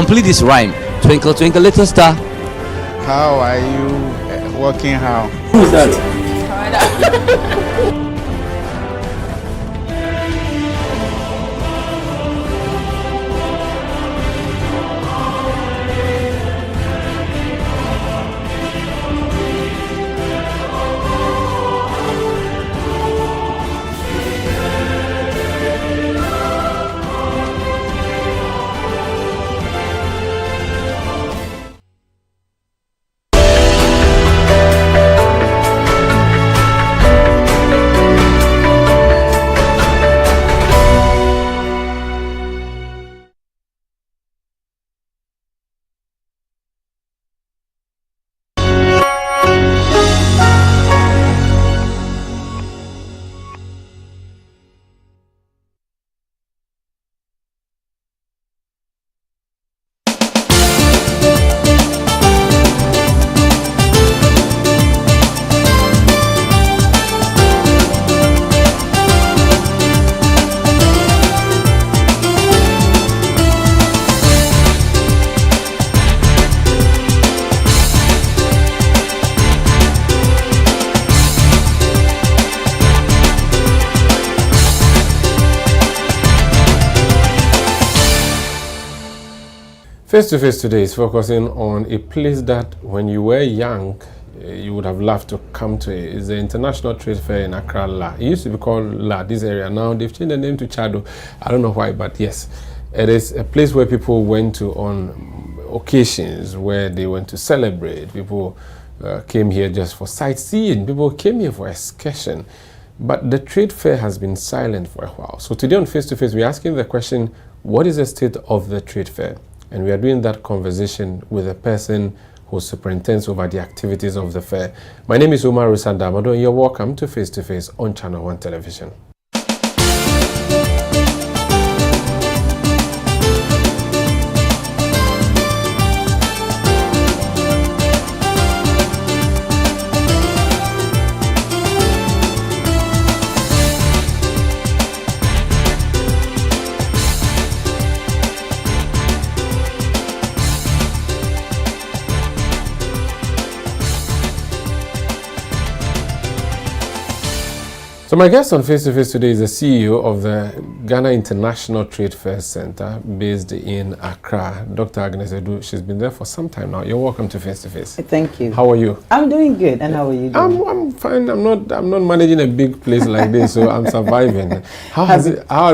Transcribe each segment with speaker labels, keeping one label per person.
Speaker 1: Complete this rhyme. Twinkle, twinkle, little star.
Speaker 2: How are you working? How?
Speaker 1: Who's that?
Speaker 3: Face to Face today is focusing on a place that when you were young, you would have loved to come to. It's the International Trade Fair in Accra, La. It used to be called La, this area. Now they've changed the name to Chado. I don't know why, but yes. It is a place where people went to on occasions where they went to celebrate. People came here just for sightseeing. People came here for excursion. But the trade fair has been silent for a while. So today on Face to Face, we're asking the question, what is the state of the trade fair? And we are doing that conversation with a person who superintends over the activities of the fair. My name is Umaru Sanda Amadu, and you're welcome to Face on Channel 1 Television. So my guest on Face to Face today is the CEO of the Ghana International Trade Fair Center based in Accra, Dr. Agnes. She's been there for some time now. You're welcome to Face to Face.
Speaker 4: Thank you.
Speaker 3: How are you?
Speaker 4: I'm doing good. And how are you doing?
Speaker 3: I'm fine. I'm not managing a big place like this, so I'm surviving. How has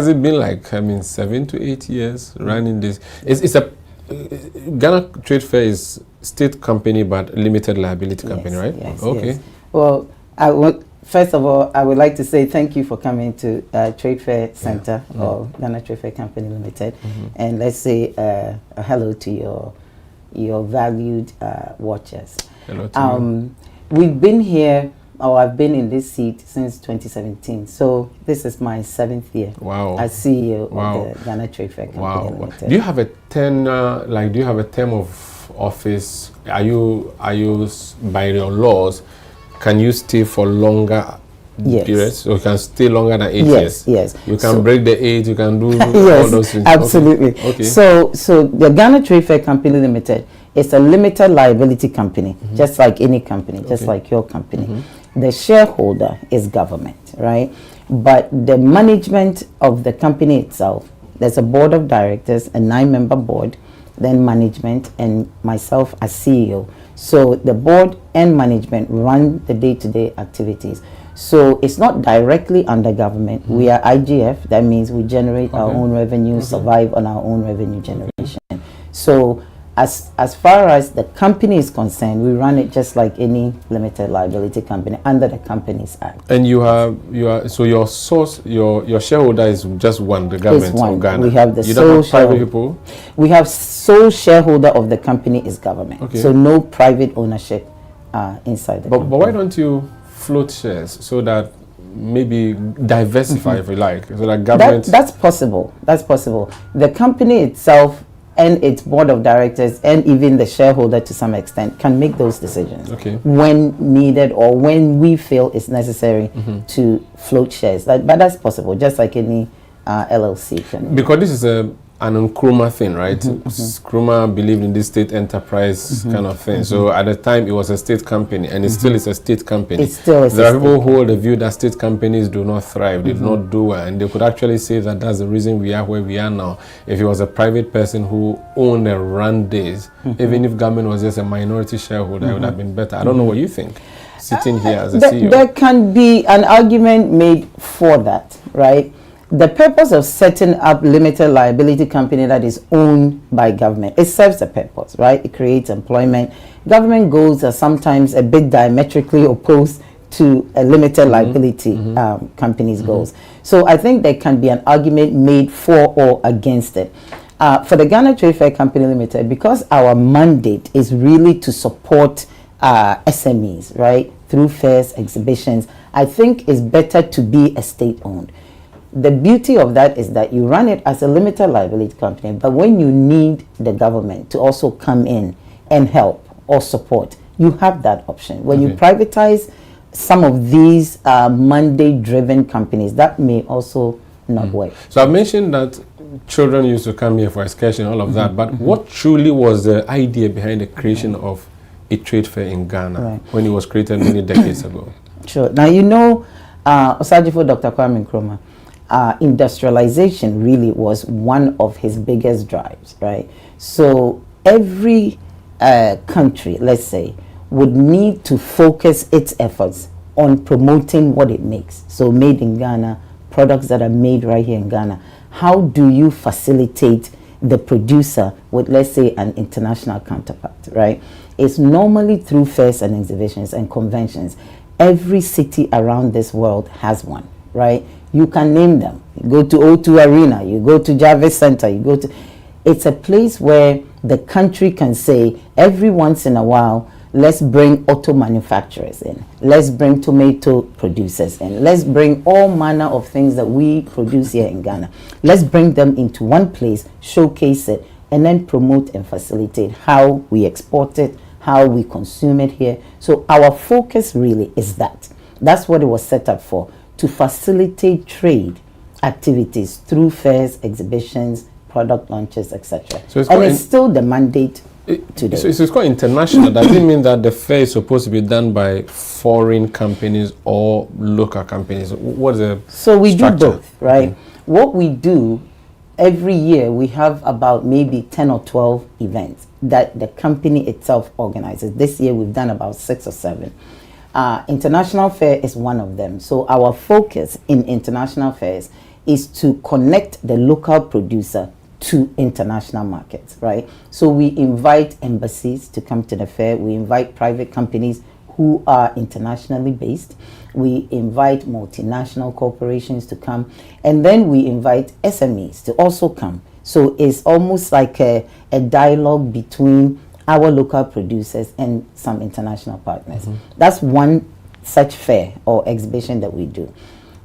Speaker 3: it been like? I mean, 7 to 8 years running this. It's a Ghana Trade Fair is state company but limited liability company, right?
Speaker 4: Yes.
Speaker 3: Okay.
Speaker 4: Yes. Well, first of all, I would like to say thank you for coming to Trade Fair Center or Ghana Trade Fair Company Limited, and let's say a hello to your valued watchers.
Speaker 3: Hello to you.
Speaker 4: We've been here, or I've been in this seat since 2017, so this is my 7th year.
Speaker 3: Wow.
Speaker 4: As CEO of the Ghana Trade Fair Company Limited.
Speaker 3: Do you have a do you have a term of office? Are you by your laws? Can you stay for longer periods? So you can stay longer than 8 years?
Speaker 4: Yes.
Speaker 3: You can break the 8, you can do
Speaker 4: yes,
Speaker 3: all those things?
Speaker 4: Absolutely.
Speaker 3: Okay.
Speaker 4: So the Ghana Trade Fair Company Limited is a limited liability company, just like any company, just like your company. The shareholder is government, right? But the management of the company itself, there's a board of directors, a 9-member board, then management, and myself as CEO. So the board and management run the day-to-day activities. So it's not directly under government. We are IGF. That means we generate our own revenue, survive on our own revenue generation. So as far as the company is concerned, we run it just like any limited liability company under the Companies Act.
Speaker 3: And you are so your source, your shareholder is just one, the government of Ghana.
Speaker 4: We have the
Speaker 3: you
Speaker 4: sole
Speaker 3: don't have private people.
Speaker 4: We have sole shareholder of the company is government.
Speaker 3: Okay.
Speaker 4: So no private ownership inside the company.
Speaker 3: But why don't you float shares so that maybe diversify if you like, so that government...
Speaker 4: That's possible. That's possible. The company itself and its board of directors and even the shareholder to some extent can make those decisions when needed or when we feel it's necessary to float shares. But that's possible, just like any LLC can.
Speaker 3: Because this is a an Nkrumah thing, right? Nkrumah believed in this state enterprise kind of thing. So at the time, it was a state company, and it still is a state company.
Speaker 4: It still is.
Speaker 3: There are people who hold the view that state companies do not thrive, they do not do well, and they could actually say that that's the reason we are where we are now. If it was a private person who owned and ran this, even if government was just a minority shareholder, it would have been better. I don't know what you think, sitting here as a CEO.
Speaker 4: There can be an argument made for that, right? The purpose of setting up limited liability company that is owned by government, it serves a purpose, right? It creates employment. Government goals are sometimes a bit diametrically opposed to a limited liability company's goals. So I think there can be an argument made for or against it. For the Ghana Trade Fair Company Limited, because our mandate is really to support SMEs, right, through fairs, exhibitions, I think it's better to be a state-owned. The beauty of that is that you run it as a limited liability company, but when you need the government to also come in and help or support, you have that option. When you privatize some of these mandate-driven companies, that may also not work.
Speaker 3: So I mentioned that children used to come here for excursion, all of that, but what truly was the idea behind the creation of a trade fair in Ghana when it was created many decades ago?
Speaker 4: Sure. Now, you know, Osajifo Dr. Kwame Nkrumah, industrialization really was one of his biggest drives, right? So every country, let's say, would need to focus its efforts on promoting what it makes. So made in Ghana, products that are made right here in Ghana. How do you facilitate the producer with, let's say, an international counterpart, right? It's normally through fairs and exhibitions and conventions. Every city around this world has one, right? You can name them. You go to O2 Arena, you go to Jarvis Center, you go to... It's a place where the country can say, every once in a while, let's bring auto manufacturers in. Let's bring tomato producers in. Let's bring all manner of things that we produce here in Ghana. Let's bring them into one place, showcase it, and then promote and facilitate how we export it, how we consume it here. So our focus really is that. That's what it was set up for, to facilitate trade activities through fairs, exhibitions, product launches, etc. So it's still the mandate today.
Speaker 3: So it's quite international. Does it mean that the fair is supposed to be done by foreign companies or local companies? What's the
Speaker 4: So we
Speaker 3: structure?
Speaker 4: do both, right? What we do, every year we have about maybe 10 or 12 events that the company itself organizes. This year we've done about 6 or 7. International fair is one of them. So our focus in international fairs is to connect the local producer to international markets, right? So we invite embassies to come to the fair. We invite private companies who are internationally based. We invite multinational corporations to come. And then we invite SMEs to also come. So it's almost like a dialogue between our local producers and some international partners. That's one such fair or exhibition that we do.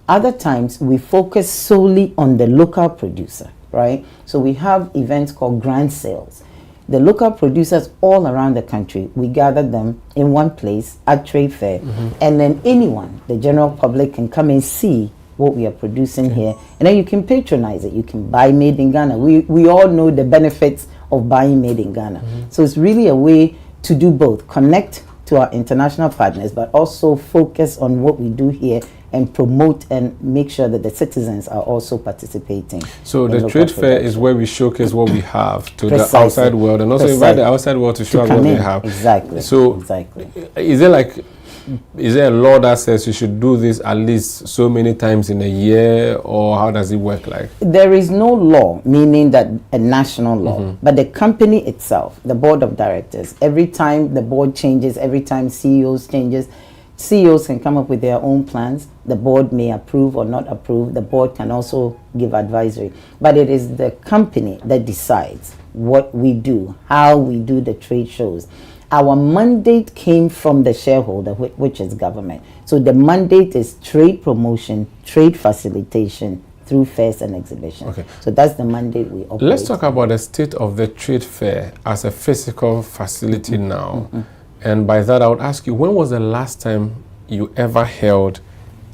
Speaker 4: Other times we focus solely on the local producer, right? So we have events called grand sales. The local producers all around the country, we gather them in one place at trade fair, and then anyone, the general public, can come and see what we are producing here, and then you can patronize it. You can buy made in Ghana. We all know the benefits of buying made in Ghana. So it's really a way to do both, connect to our international partners, but also focus on what we do here and promote and make sure that the citizens are also participating.
Speaker 3: So the trade fair is where we showcase what we have to the outside world, and also invite the outside world to show us what they have.
Speaker 4: Exactly.
Speaker 3: So is there a law that says you should do this at least so many times in a year, or how does it work like? There
Speaker 4: is no law, meaning that a national law, but the company itself, the board of directors, every time the board changes, every time CEOs changes, CEOs can come up with their own plans. The board may approve or not approve. The board can also give advisory. But it is the company that decides what we do, how we do the trade shows. Our mandate came from the shareholder, which is government. So the mandate is trade promotion, trade facilitation through fairs and exhibitions. Okay. So that's the mandate we operate.
Speaker 3: Let's talk about the state of the trade fair as a physical facility now. And by that, I would ask you, when was the last time you ever held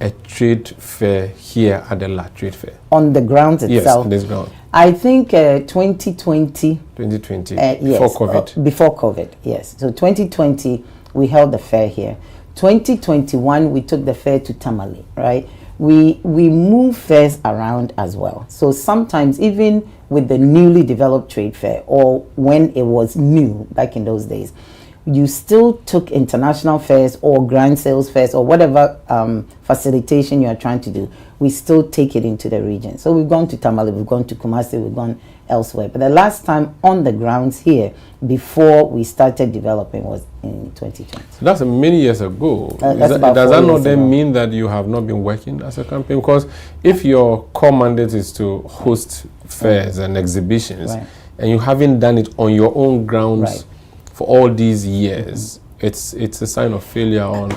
Speaker 3: a trade fair here at the La Trade Fair?
Speaker 4: On the grounds itself?
Speaker 3: Yes, on this ground.
Speaker 4: I think 2020.
Speaker 3: 2020,
Speaker 4: Yes,
Speaker 3: before COVID.
Speaker 4: Before COVID, yes. So 2020, we held the fair here. 2021, we took the fair to Tamale, right? We move fairs around as well. So sometimes even with the newly developed trade fair, or when it was new back in those days, you still took international fairs or grand sales fairs or whatever facilitation you are trying to do. We still take it into the region. So we've gone to Tamale, we've gone to Kumasi, we've gone elsewhere. But the last time on the grounds here, before we started developing, was in 2020.
Speaker 3: So that's many years ago.
Speaker 4: Does that
Speaker 3: not then mean that you have not been working as a company? Because if your core mandate is to host fairs and exhibitions, and you haven't done it on your own grounds for all these years, it's a sign of failure on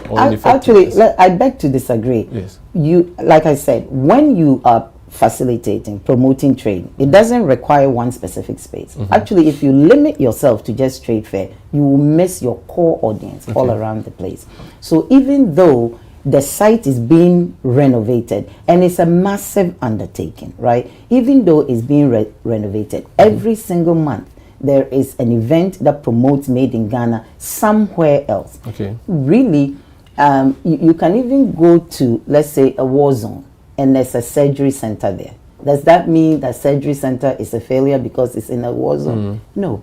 Speaker 4: actually, I beg to disagree.
Speaker 3: Yes.
Speaker 4: You, like I said, when you are facilitating, promoting trade, it doesn't require one specific space. Actually, if you limit yourself to just trade fair, you will miss your core audience all around the place. So even though the site is being renovated, and it's a massive undertaking, right? Even though it's being renovated, every single month there is an event that promotes Made in Ghana somewhere else.
Speaker 3: Okay.
Speaker 4: Really, you can even go to, let's say, a war zone, and there's a surgery center there. Does that mean that surgery center is a failure because it's in a war zone? No.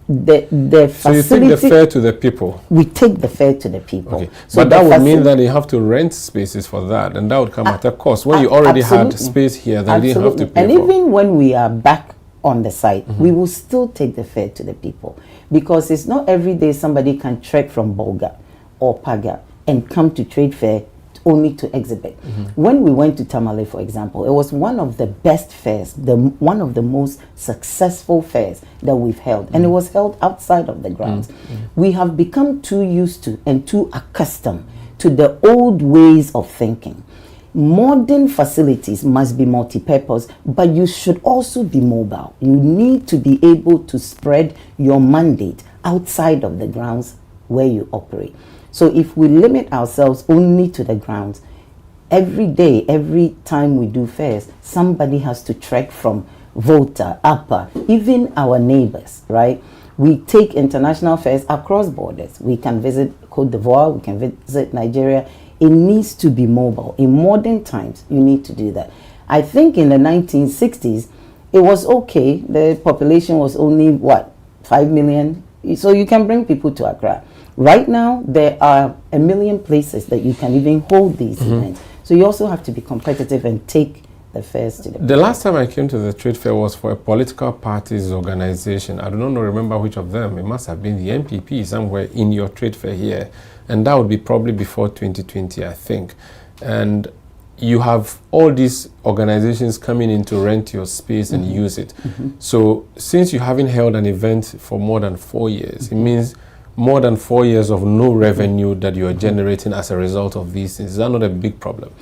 Speaker 4: The
Speaker 3: so you take the fair to the people?
Speaker 4: We take the fair to the people.
Speaker 3: Okay. So but that would mean that you have to rent spaces for that, and that would come at a cost. When you already had space here, then you have to pay
Speaker 4: and for. Even when we are back on the site, we will still take the fair to the people, because it's not every day somebody can trek from Bolga or Paga and come to trade fair only to exhibit. When we went to Tamale, for example, it was one of the best fairs, one of the most successful fairs that we've held, and it was held outside of the grounds. We have become too used to and too accustomed to the old ways of thinking. Modern facilities must be multi-purpose, but you should also be mobile. You need to be able to spread your mandate outside of the grounds where you operate. So if we limit ourselves only to the grounds, every day, every time we do fairs, somebody has to trek from Volta, Upper, even our neighbors, right? We take international fairs across borders. We can visit Cote d'Ivoire, we can visit Nigeria. It needs to be mobile. In modern times, you need to do that. I think in the 1960s, it was okay. The population was only, 5 million? So you can bring people to Accra. Right now, there are 1 million places that you can even hold these events. So you also have to be competitive and take the fairs to the
Speaker 3: last time I came to the trade fair was for a political party's organization. I don't remember which of them. It must have been the MPP somewhere in your trade fair here. And that would be probably before 2020, I think. And you have all these organizations coming in to rent your space and use it. So since you haven't held an event for more than 4 years, it means more than 4 years of no revenue that you are generating as a result of these things. Is that not a big problem?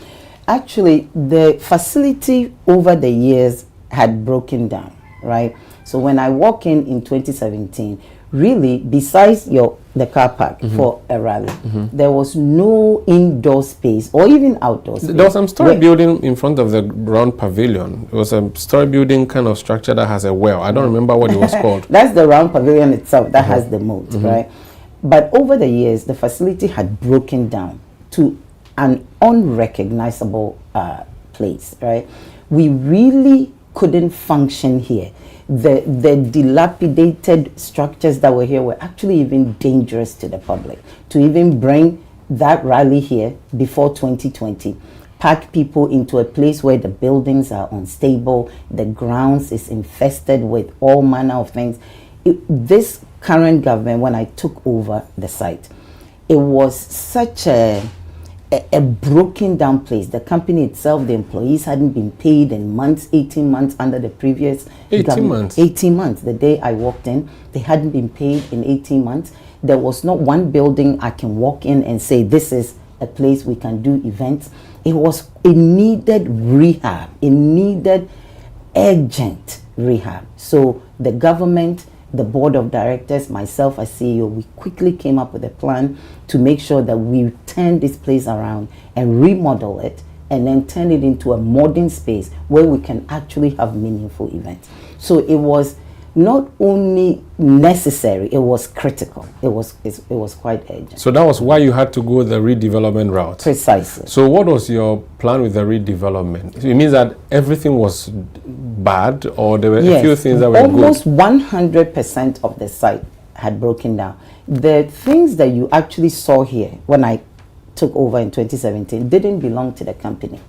Speaker 4: Actually, the facility over the years had broken down, right? So when I walk in 2017, really, besides the car park for a rally, there was no indoor space or even outdoor space.
Speaker 3: There was some story building in front of the round pavilion. It was a story building kind of structure that has a well. I don't remember what it was called.
Speaker 4: That's the round pavilion itself that has the moat, right? But over the years, the facility had broken down to an unrecognizable place, right? We really couldn't function here. The dilapidated structures that were here were actually even dangerous to the public. To even bring that rally here before 2020, pack people into a place where the buildings are unstable, the grounds is infested with all manner of things. This current government, when I took over the site, it was such a broken down place. The company itself, the employees hadn't been paid in months, 18 months under the previous
Speaker 3: 18 months.
Speaker 4: 18 months. The day I walked in, they hadn't been paid in 18 months. There was not one building I can walk in and say, this is a place we can do events. It needed rehab. It needed urgent rehab. So the government, the board of directors, myself as CEO, we quickly came up with a plan to make sure that we turn this place around and remodel it and then turn it into a modern space where we can actually have meaningful events. So it was not only necessary, it was critical. It was quite urgent.
Speaker 3: So that was why you had to go the redevelopment route.
Speaker 4: Precisely.
Speaker 3: So what was your plan with the redevelopment? It means that everything was bad, or there were a few things that were
Speaker 4: almost
Speaker 3: good?
Speaker 4: 100% of the site had broken down. The things that you actually saw here when I took over in 2017 didn't belong to the company.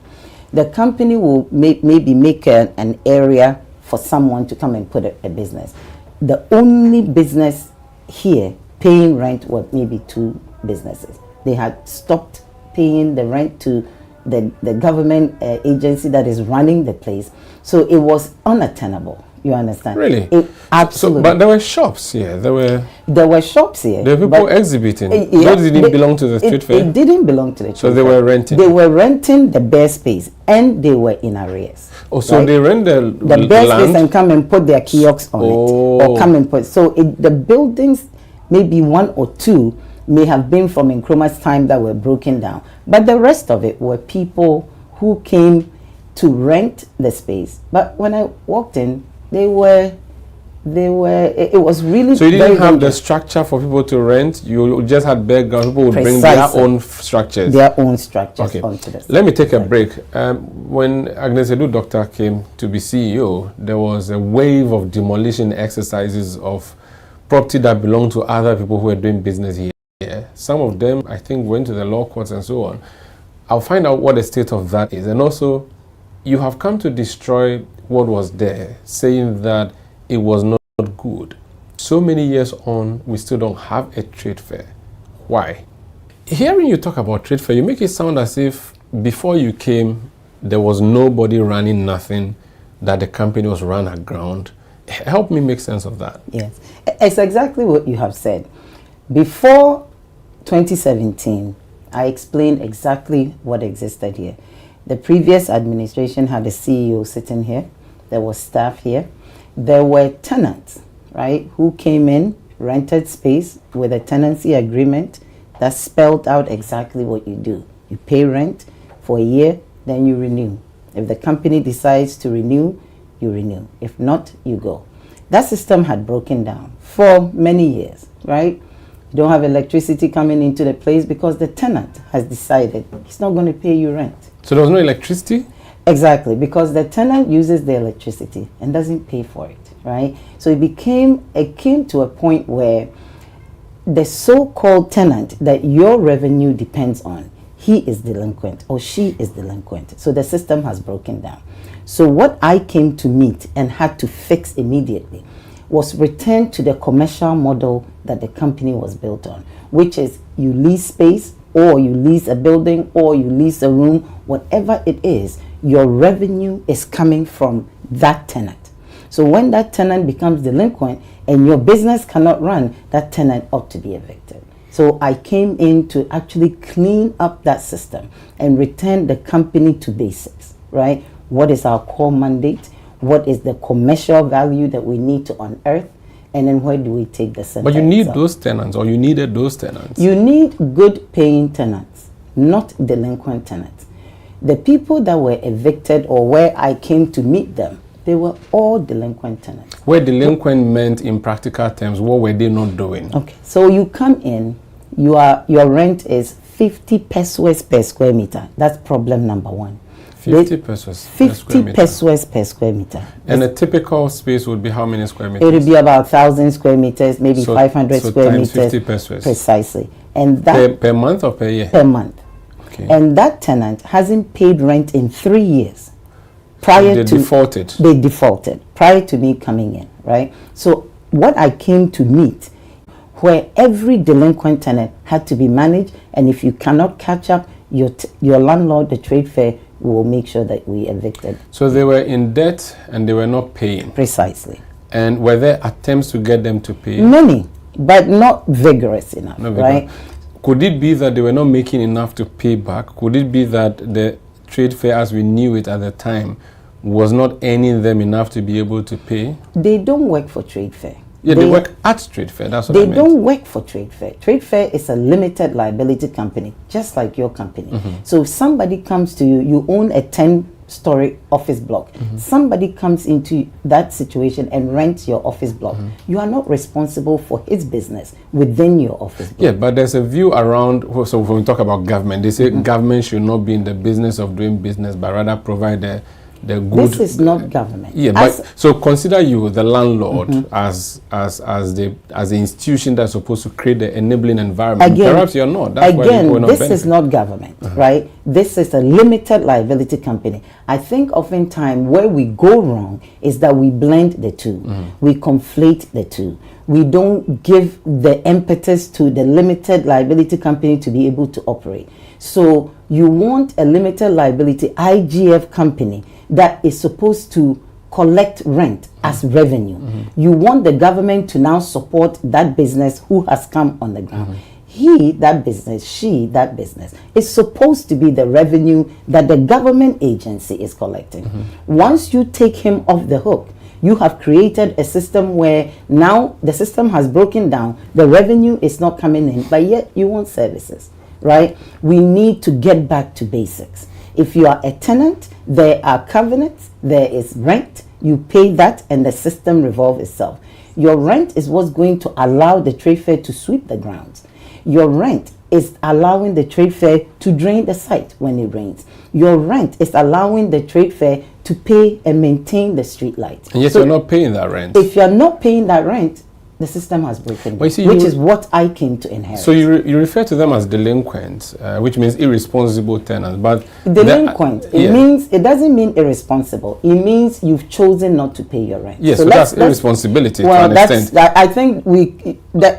Speaker 4: The company will maybe make an area for someone to come and put a business. The only business here paying rent were maybe 2 businesses. They had stopped paying the rent to the government agency that is running the place. So it was unattainable. You understand?
Speaker 3: Really?
Speaker 4: Absolutely.
Speaker 3: So, but there were shops here. There were
Speaker 4: shops here.
Speaker 3: There were people exhibiting. Those didn't belong to the street fair?
Speaker 4: It didn't belong to the street fair.
Speaker 3: So they were renting?
Speaker 4: They were renting the bare space, and they were in arrears.
Speaker 3: Oh, so
Speaker 4: right?
Speaker 3: they rent the
Speaker 4: bare
Speaker 3: land?
Speaker 4: space and come and put their kiosks on it. Or come and put... So the buildings, maybe 1 or 2, may have been from Nkrumah's time that were broken down. But the rest of it were people who came to rent the space. But when I walked in, it was really...
Speaker 3: So you didn't have the structure for people to rent, you just had bare ground, people would bring their own structures.
Speaker 4: Their own structures onto the site.
Speaker 3: Let me take a break. When Agnes Edu Doctor came to be CEO, there was a wave of demolition exercises of property that belonged to other people who were doing business here. Some of them, I think, went to the law courts and so on. I'll find out what the state of that is. And also, you have come to destroy what was there, saying that it was not good. So many years on, we still don't have a trade fair. Why? Hearing you talk about trade fair, you make it sound as if before you came, there was nobody running nothing, that the company was run aground. Help me make sense of that.
Speaker 4: Yes, it's exactly what you have said. Before 2017, I explained exactly what existed here. The previous administration had a CEO sitting here. There was staff here. There were tenants, right, who came in, rented space with a tenancy agreement that spelled out exactly what you do. You pay rent for a year, then you renew. If the company decides to renew, you renew. If not, you go. That system had broken down for many years, right? You don't have electricity coming into the place because the tenant has decided he's not going to pay you rent.
Speaker 3: So there was no electricity?
Speaker 4: Exactly, because the tenant uses the electricity and doesn't pay for it, right? So it came to a point where the so-called tenant that your revenue depends on, he is delinquent or she is delinquent. So the system has broken down. So what I came to meet and had to fix immediately was return to the commercial model that the company was built on, which is you lease space, or you lease a building, or you lease a room, whatever it is, your revenue is coming from that tenant. So when that tenant becomes delinquent and your business cannot run, that tenant ought to be evicted. So I came in to actually clean up that system and return the company to basics, right? What is our core mandate? What is the commercial value that we need to unearth? And then where do we take the center?
Speaker 3: But you need those tenants, or you needed those tenants.
Speaker 4: You need good paying tenants, not delinquent tenants. The people that were evicted or where I came to meet them, they were all delinquent tenants.
Speaker 3: Where delinquent meant in practical terms, what were they not doing?
Speaker 4: Okay, so you come in, your rent is 50 pesos per square meter. That's problem number 1.
Speaker 3: 50 pesos per square meter.
Speaker 4: 50 pesos per square meter.
Speaker 3: And a typical space would be how many square meters?
Speaker 4: It would be about 1,000 square meters, maybe 500 square
Speaker 3: times
Speaker 4: meters.
Speaker 3: 50 pesos.
Speaker 4: Precisely. And that
Speaker 3: per month or per year?
Speaker 4: Per month.
Speaker 3: Okay.
Speaker 4: And that tenant hasn't paid rent in 3 years. They defaulted prior to me coming in, right? So what I came to meet, where every delinquent tenant had to be managed, and if you cannot catch up, your landlord, the trade fair, will make sure that we evicted.
Speaker 3: So they were in debt and they were not paying?
Speaker 4: Precisely.
Speaker 3: And were there attempts to get them to pay?
Speaker 4: Many, but not vigorous enough, right?
Speaker 3: Could it be that they were not making enough to pay back? Could it be that the trade fair as we knew it at the time was not earning them enough to be able to pay?
Speaker 4: They don't work for trade fair.
Speaker 3: Yeah, they work at trade fair. That's what I
Speaker 4: They
Speaker 3: meant.
Speaker 4: don't work for trade fair. Trade fair is a limited liability company, just like your company. So if somebody comes to you, you own a 10-story office block. Somebody comes into that situation and rents your office block. You are not responsible for his business within your office block.
Speaker 3: Yeah, but there's a view around, so when we talk about government, they say government should not be in the business of doing business, but rather provide the good.
Speaker 4: This is not government.
Speaker 3: Yeah, but so consider you the landlord as the institution that's supposed to create the enabling environment.
Speaker 4: Again,
Speaker 3: perhaps you're not. That's why
Speaker 4: again,
Speaker 3: you're not
Speaker 4: this
Speaker 3: benefit.
Speaker 4: is not government, right? This is a limited liability company. I think oftentimes where we go wrong is that we blend the two. We conflate the two. We don't give the impetus to the limited liability company to be able to operate. So you want a limited liability IGF company that is supposed to collect rent as revenue. You want the government to now support that business who has come on the ground. He, that business, she, that business, is supposed to be the revenue that the government agency is collecting. Once you take him off the hook, you have created a system where now the system has broken down, the revenue is not coming in, but yet you want services, right? We need to get back to basics. If you are a tenant, there are covenants, there is rent, you pay that and the system revolves itself. Your rent is what's going to allow the trade fair to sweep the grounds. Your rent is allowing the trade fair to drain the site when it rains. Your rent is allowing the trade fair to pay and maintain the street lights.
Speaker 3: And yet
Speaker 4: So
Speaker 3: you're not paying that rent.
Speaker 4: if you're not paying that rent, the system has broken,
Speaker 3: But you see,
Speaker 4: which is what I came to inherit.
Speaker 3: So you refer to them as delinquents, which means irresponsible tenants. But
Speaker 4: Delinquent, it doesn't mean irresponsible. It means you've chosen not to pay your rent.
Speaker 3: Yes, so that's irresponsibility to an extent.
Speaker 4: I think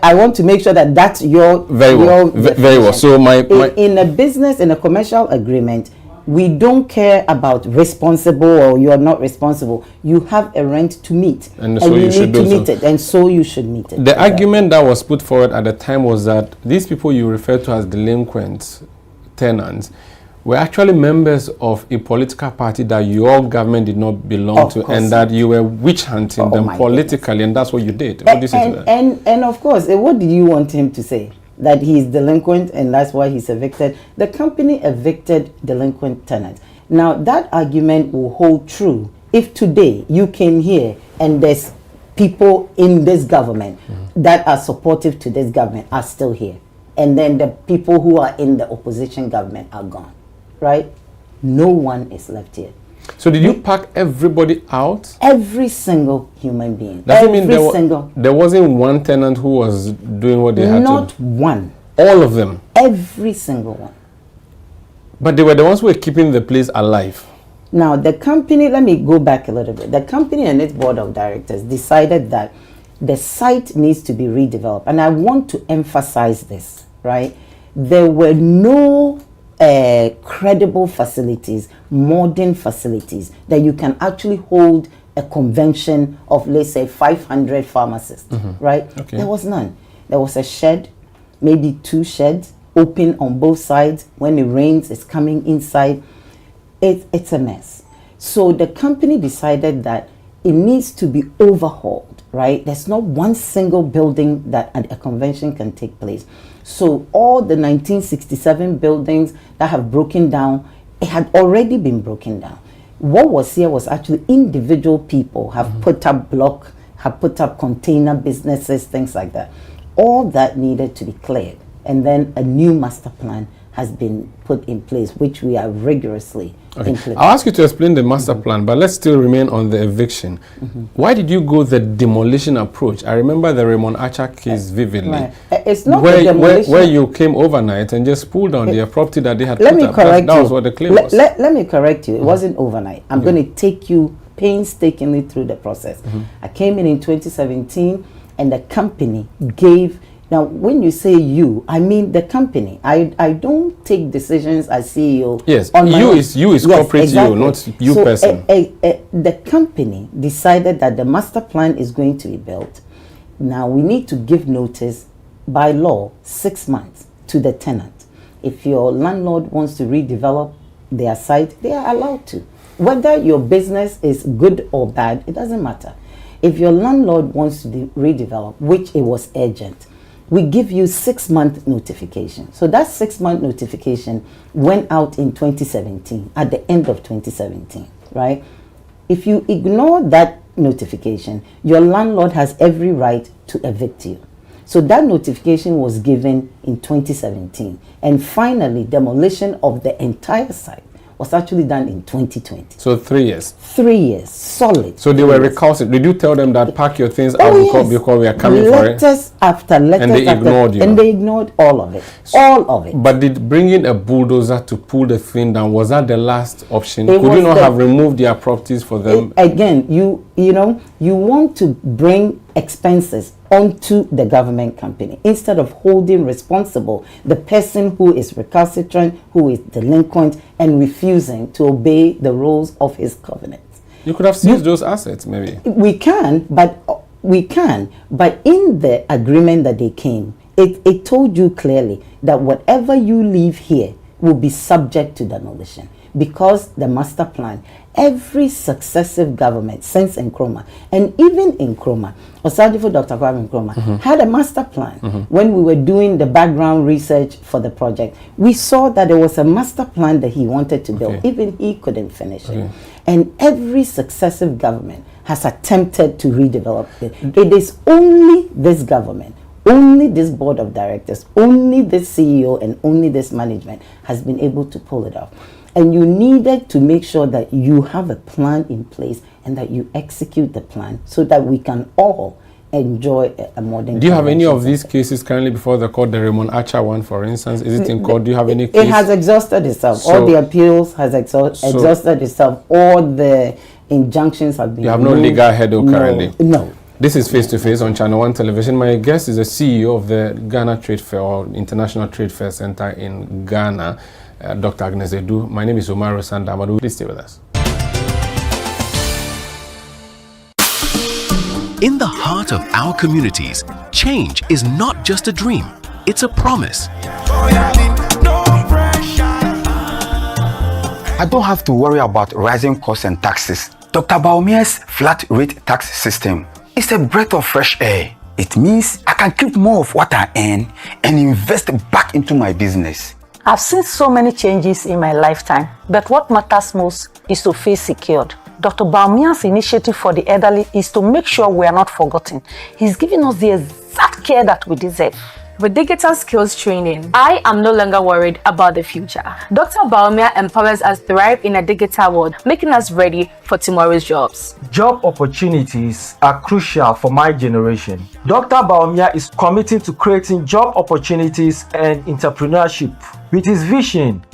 Speaker 4: I want to make sure that that's your
Speaker 3: very well. Very well. So
Speaker 4: in a business, in a commercial agreement, we don't care about responsible or you're not responsible. You have a rent to meet,
Speaker 3: and so you should
Speaker 4: meet it, and so you should meet it.
Speaker 3: The argument that was put forward at the time was that these people you refer to as delinquents, tenants, were actually members of a political party that your government did not belong to, and that you were witch hunting them politically, and that's what you did. What do you say to that?
Speaker 4: And of course, what did you want him to say? That he's delinquent and that's why he's evicted. The company evicted delinquent tenants. Now that argument will hold true if today you came here and there's people in this government that are supportive to this government are still here, and then the people who are in the opposition government are gone, right? No one is left here.
Speaker 3: So did you pack everybody out?
Speaker 4: Every single human being.
Speaker 3: Does it mean there wasn't one tenant who was doing what they had to do?
Speaker 4: Not one.
Speaker 3: All of them?
Speaker 4: Every single one.
Speaker 3: But they were the ones who were keeping the place alive.
Speaker 4: Now the company, let me go back a little bit. The company and its board of directors decided that the site needs to be redeveloped. And I want to emphasize this, right? There were no credible facilities, modern facilities that you can actually hold a convention of, let's say, 500 pharmacists, right? Okay. There was none. There was a shed, maybe 2 sheds, open on both sides. When it rains, it's coming inside. It's a mess. So the company decided that it needs to be overhauled, right? There's not one single building that a convention can take place. So all the 1967 buildings that have broken down, it had already been broken down. What was here was actually individual people have put up block, have put up container businesses, things like that. All that needed to be cleared. And then a new master plan has been put in place, which we are rigorously implementing.
Speaker 3: I'll ask you to explain the master plan, but let's still remain on the eviction. Why did you go the demolition approach? I remember the Raymond Archer case vividly.
Speaker 4: Right. It's not
Speaker 3: where,
Speaker 4: the demolition.
Speaker 3: Where you came overnight and just pulled down their property that they had
Speaker 4: Let
Speaker 3: put
Speaker 4: me
Speaker 3: up.
Speaker 4: correct
Speaker 3: That
Speaker 4: you.
Speaker 3: was what the claim was.
Speaker 4: Let me correct you. It wasn't overnight. I'm going to take you painstakingly through the process. I came in 2017 and the company gave. Now, when you say you, I mean the company. I don't take decisions as CEO.
Speaker 3: Yes,
Speaker 4: on my own.
Speaker 3: you is corporate
Speaker 4: exactly.
Speaker 3: you, not you
Speaker 4: so
Speaker 3: person.
Speaker 4: The company decided that the master plan is going to be built. Now, we need to give notice by law 6 months to the tenant. If your landlord wants to redevelop their site, they are allowed to. Whether your business is good or bad, it doesn't matter. if your landlord wants to redevelop, which it was urgent, we give you 6-month notification. So that 6-month notification went out in 2017, at the end of 2017, right? If you ignore that notification, your landlord has every right to evict you. So that notification was given in 2017. And finally, demolition of the entire site was actually done in 2020.
Speaker 3: So 3 years.
Speaker 4: 3 years, solid.
Speaker 3: So they were recalcitrant. Did you tell them that pack your things out because we are coming for it?
Speaker 4: Letters after letters
Speaker 3: and they ignored you.
Speaker 4: And they ignored all of it. All of it.
Speaker 3: But did bringing a bulldozer to pull the thing down, was that the last option?
Speaker 4: Could
Speaker 3: you not have removed their properties for them?
Speaker 4: Again, you want to bring expenses onto the government company instead of holding responsible the person who is recalcitrant, who is delinquent, and refusing to obey the rules of his covenants.
Speaker 3: You could have seized those assets, maybe.
Speaker 4: We can, but in the agreement that they came, it told you clearly that whatever you leave here will be subject to demolition, because the master plan, every successive government since Nkrumah, and even Nkrumah, Osadifo Dr. Kwame Nkrumah, had a master plan. When we were doing the background research for the project, we saw that there was a master plan that he wanted to build. Even he couldn't finish it. And every successive government has attempted to redevelop it. It is only this government, only this board of directors, only this CEO, and only this management has been able to pull it off. And you needed to make sure that you have a plan in place and that you execute the plan so that we can all enjoy a modern.
Speaker 3: Do you have any of these cases currently before the court? The Raymond Archer one, for instance, is it in court? Do you have any case?
Speaker 4: It has exhausted itself. So, all the appeals has exhausted itself. All the injunctions have been.
Speaker 3: You have no legal headache currently?
Speaker 4: No.
Speaker 3: This is Face to Face on Channel 1 Television. My guest is the CEO of the Ghana Trade Fair, or International Trade Fair Center in Ghana, Dr. Agnes Edu. My name is Umaru Sanda Amadu. Please stay with us.
Speaker 5: In the heart of our communities, change is not just a dream, it's a promise.
Speaker 6: I don't have to worry about rising costs and taxes. Dr. Baumia's flat rate tax system is a breath of fresh air. It means I can keep more of what I earn and invest back into my business.
Speaker 7: I've seen so many changes in my lifetime, but what matters most is to feel secured. Dr. Baumia's initiative for the elderly is to make sure we are not forgotten. He's giving us the exact care that we deserve.
Speaker 8: With digital skills training, I am no longer worried about the future. Dr. Baumia empowers us to thrive in a digital world, making us ready for tomorrow's jobs.
Speaker 9: Job opportunities are crucial for my generation. Dr. Baumia is committed to creating job opportunities and entrepreneurship. With his vision,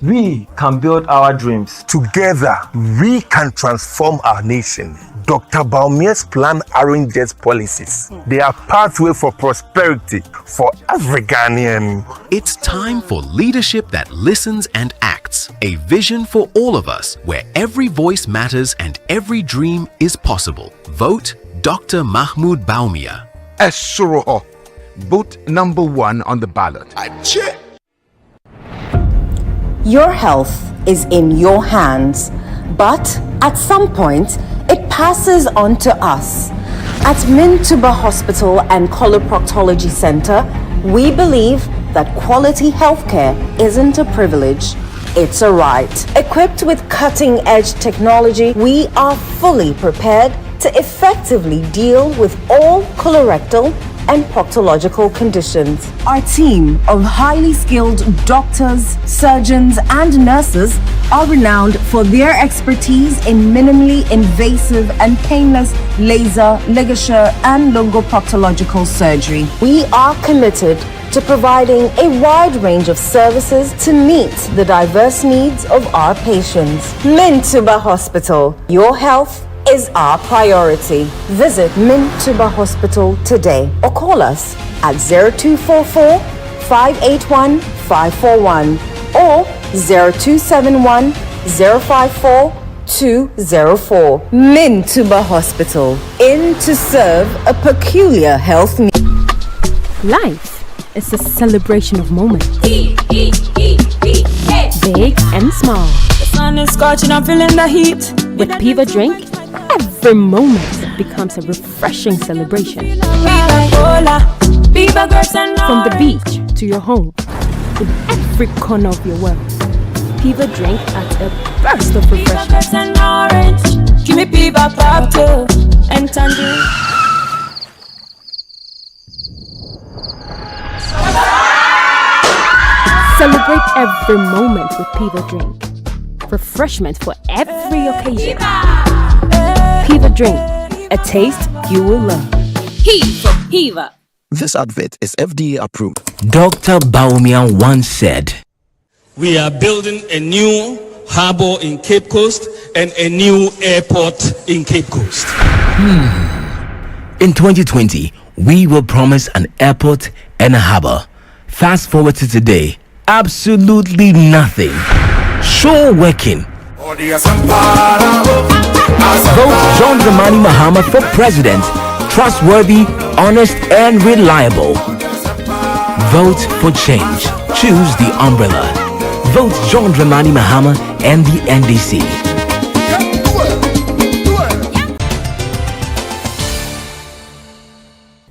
Speaker 9: we can build our dreams.
Speaker 10: Together, we can transform our nation. Dr. Baumia's plan arranges policies. They are pathway for prosperity for every Ghanaian.
Speaker 5: It's time for leadership that listens and acts. A vision for all of us, where every voice matters and every dream is possible. Vote Dr. Mahmoud Baumia.
Speaker 11: Esuro, vote number 1 on the ballot.
Speaker 12: Your health is in your hands, but at some point, it passes on to us. At Mintuba Hospital and Coloproctology Center, we believe that quality healthcare isn't a privilege, it's a right. Equipped with cutting-edge technology, we are fully prepared to effectively deal with all colorectal and proctological conditions. Our team of highly skilled doctors, surgeons, and nurses are renowned for their expertise in minimally invasive and painless laser, ligature, and longoproctological surgery. We are committed to providing a wide range of services to meet the diverse needs of our patients. Mintuba Hospital, your health is our priority. Visit Mintuba Hospital today or call us at 0244 581 541 or 0271 054 204. Mintuba Hospital, in to serve a peculiar health need.
Speaker 13: Life is a celebration of moments, big and small.
Speaker 14: The sun is scorching, I'm feeling the heat.
Speaker 13: With Piva Drink, every moment becomes a refreshing celebration. From the beach to your home, in every corner of your world, Piva drink at a burst of refreshment.
Speaker 14: Give me Piva cocktail and tangerine.
Speaker 13: Celebrate every moment with Piva drink. Refreshment for every occasion. Piva drink, a taste you will love.
Speaker 14: Piva.
Speaker 15: This advert is FDA approved.
Speaker 1: Dr. Baumia once said,
Speaker 16: "We are building a new harbor in Cape Coast and a new airport in Cape Coast."
Speaker 1: In 2020, we will promise an airport and a harbor. Fast forward to today, absolutely nothing. Sure working. Vote John Dramani Mahama for president. Trustworthy, honest, and reliable. Vote for change. Choose the umbrella. Vote John Dramani Mahama and the NDC.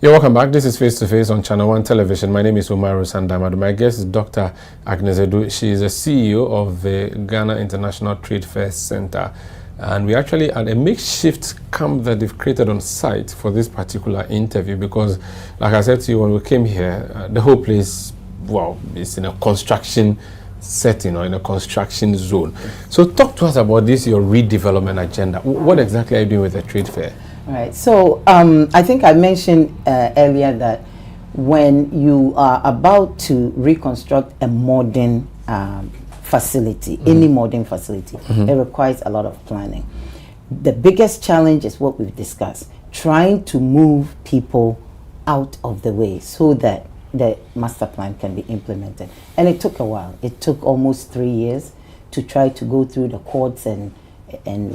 Speaker 3: You're welcome back. This is Face to Face on Channel 1 Television. My name is Umaru Sanda Amadu. My guest is Dr. Agnes. She is the CEO of the Ghana International Trade Fair Center. And we actually had a makeshift camp that they've created on site for this particular interview because, like I said to you when we came here, the whole place, well, is in a construction setting or in a construction zone. So talk to us about this, your redevelopment agenda. What exactly are you doing with the trade fair?
Speaker 4: All right. So I think I mentioned earlier that when you are about to reconstruct a modern facility, any modern facility, it requires a lot of planning. The biggest challenge is what we've discussed, trying to move people out of the way so that the master plan can be implemented. And it took a while. It took almost 3 years to try to go through the courts and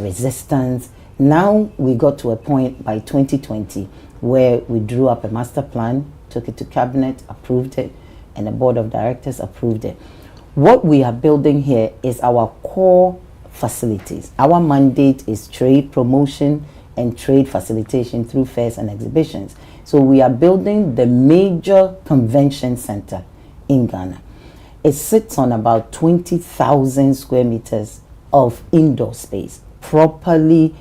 Speaker 4: resistance. Now we got to a point by 2020 where we drew up a master plan, took it to cabinet, approved it, and the board of directors approved it. What we are building here is our core facilities. Our mandate is trade promotion and trade facilitation through fairs and exhibitions. So we are building the major convention center in Ghana. It sits on about 20,000 square meters of indoor space, properly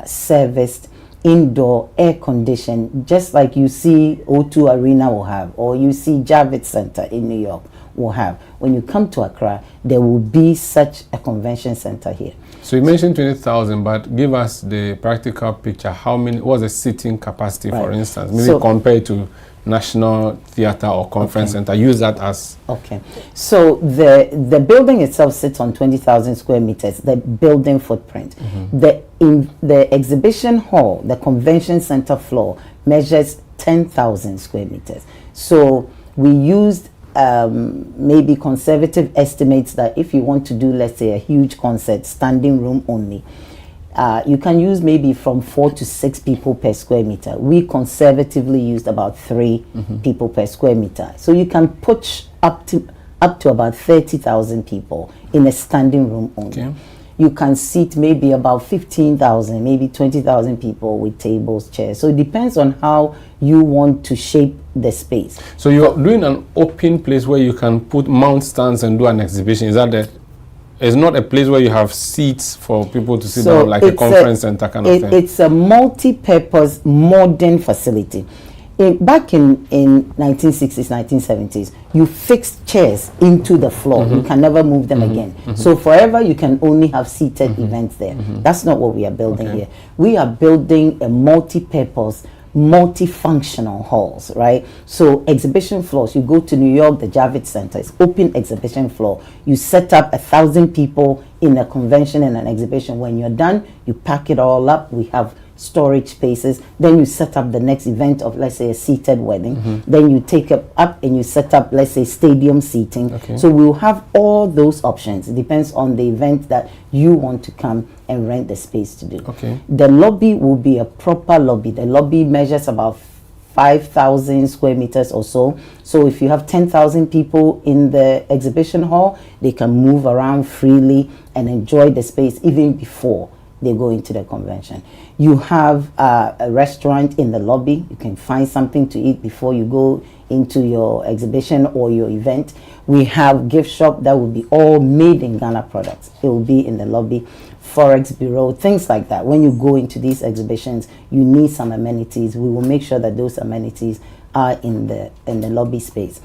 Speaker 4: serviced, indoor, air conditioned, just like you see O2 Arena will have, or you see Javits Center in New York will have. When you come to Accra, there will be such a convention center here.
Speaker 3: So you mentioned 20,000, but give us the practical picture. How many, what's the seating capacity, for instance? Maybe compared to National Theatre or Conference Center. Use that as...
Speaker 4: Okay. So the building itself sits on 20,000 square meters, the building footprint. The exhibition hall, the convention center floor, measures 10,000 square meters. So we used maybe conservative estimates that if you want to do, let's say, a huge concert, standing room only, you can use maybe from 4 to 6 people per square meter. We conservatively used about 3 people per square meter. So you can push up to about 30,000 people in a standing room only. Okay. You can seat maybe about 15,000, maybe 20,000 people with tables, chairs. So it depends on how you want to shape the space.
Speaker 3: So you're doing an open place where you can put mount stands and do an exhibition. Is that the... It's not a place where you have seats for people to sit down, like a conference center kind of thing.
Speaker 4: It's a multi-purpose modern facility. Back in 1960s, 1970s, you fixed chairs into the floor. You can never move them again. So forever you can only have seated events there. That's not what we are building here. We are building a multi-purpose, multifunctional halls, right? So exhibition floors, you go to New York, the Javits Center, it's open exhibition floor. You set up 1,000 people in a convention and an exhibition. When you're done, you pack it all up. We have storage spaces. Then you set up the next event of, let's say, a seated wedding. Then you take it up and you set up, let's say, stadium seating. So we'll have all those options. It depends on the event that you want to come and rent the space to do. The lobby will be a proper lobby. The lobby measures about 5,000 square meters or so. So if you have 10,000 people in the exhibition hall, they can move around freely and enjoy the space even before they go into the convention. You have a restaurant in the lobby. You can find something to eat before you go into your exhibition or your event. We have gift shop that will be all made in Ghana products. It will be in the lobby. Forex bureau, things like that. When you go into these exhibitions, you need some amenities. We will make sure that those amenities are in the lobby space.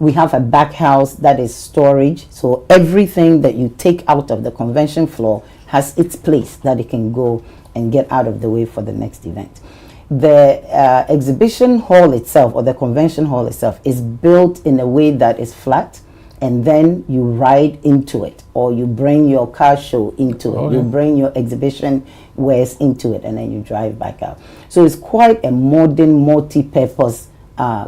Speaker 4: We have a back house that is storage. So everything that you take out of the convention floor has its place that it can go and get out of the way for the next event. The exhibition hall itself, or the convention hall itself, is built in a way that is flat, and then you ride into it, or you bring your car show into it. You bring your exhibition wares into it, and then you drive back out. So it's quite a modern, multi-purpose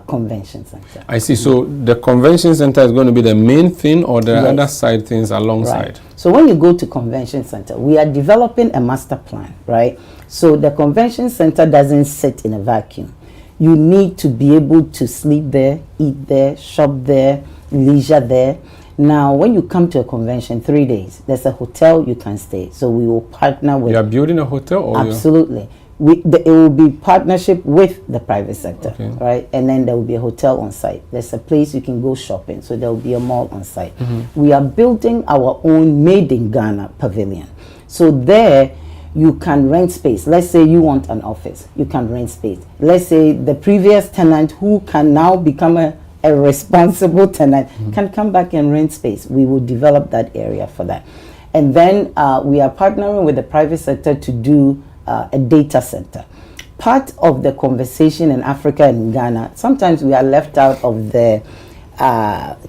Speaker 4: convention center.
Speaker 3: I see. So the convention center is going to be the main thing, or the other side things alongside?
Speaker 4: Right. So when you go to convention center, we are developing a master plan, right? So the convention center doesn't sit in a vacuum. You need to be able to sleep there, eat there, shop there, leisure there. Now, when you come to a convention, 3 days, there's a hotel you can stay. So we will partner with...
Speaker 3: You are building a hotel? Or
Speaker 4: absolutely. It will be partnership with the private sector, right? And then there will be a hotel on site. There's a place you can go shopping, so there will be a mall on site. We are building our own made in Ghana pavilion. So there you can rent space. Let's say you want an office, you can rent space. Let's say the previous tenant who can now become a responsible tenant can come back and rent space. We will develop that area for that. And then we are partnering with the private sector to do a data center. Part of the conversation in Africa and in Ghana, sometimes we are left out of the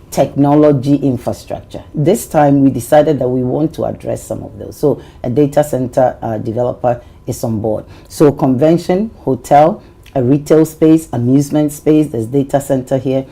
Speaker 4: technology infrastructure. This time we decided that we want to address some of those. So a data center developer is on board. So convention, hotel, a retail space, amusement space, there's data center here.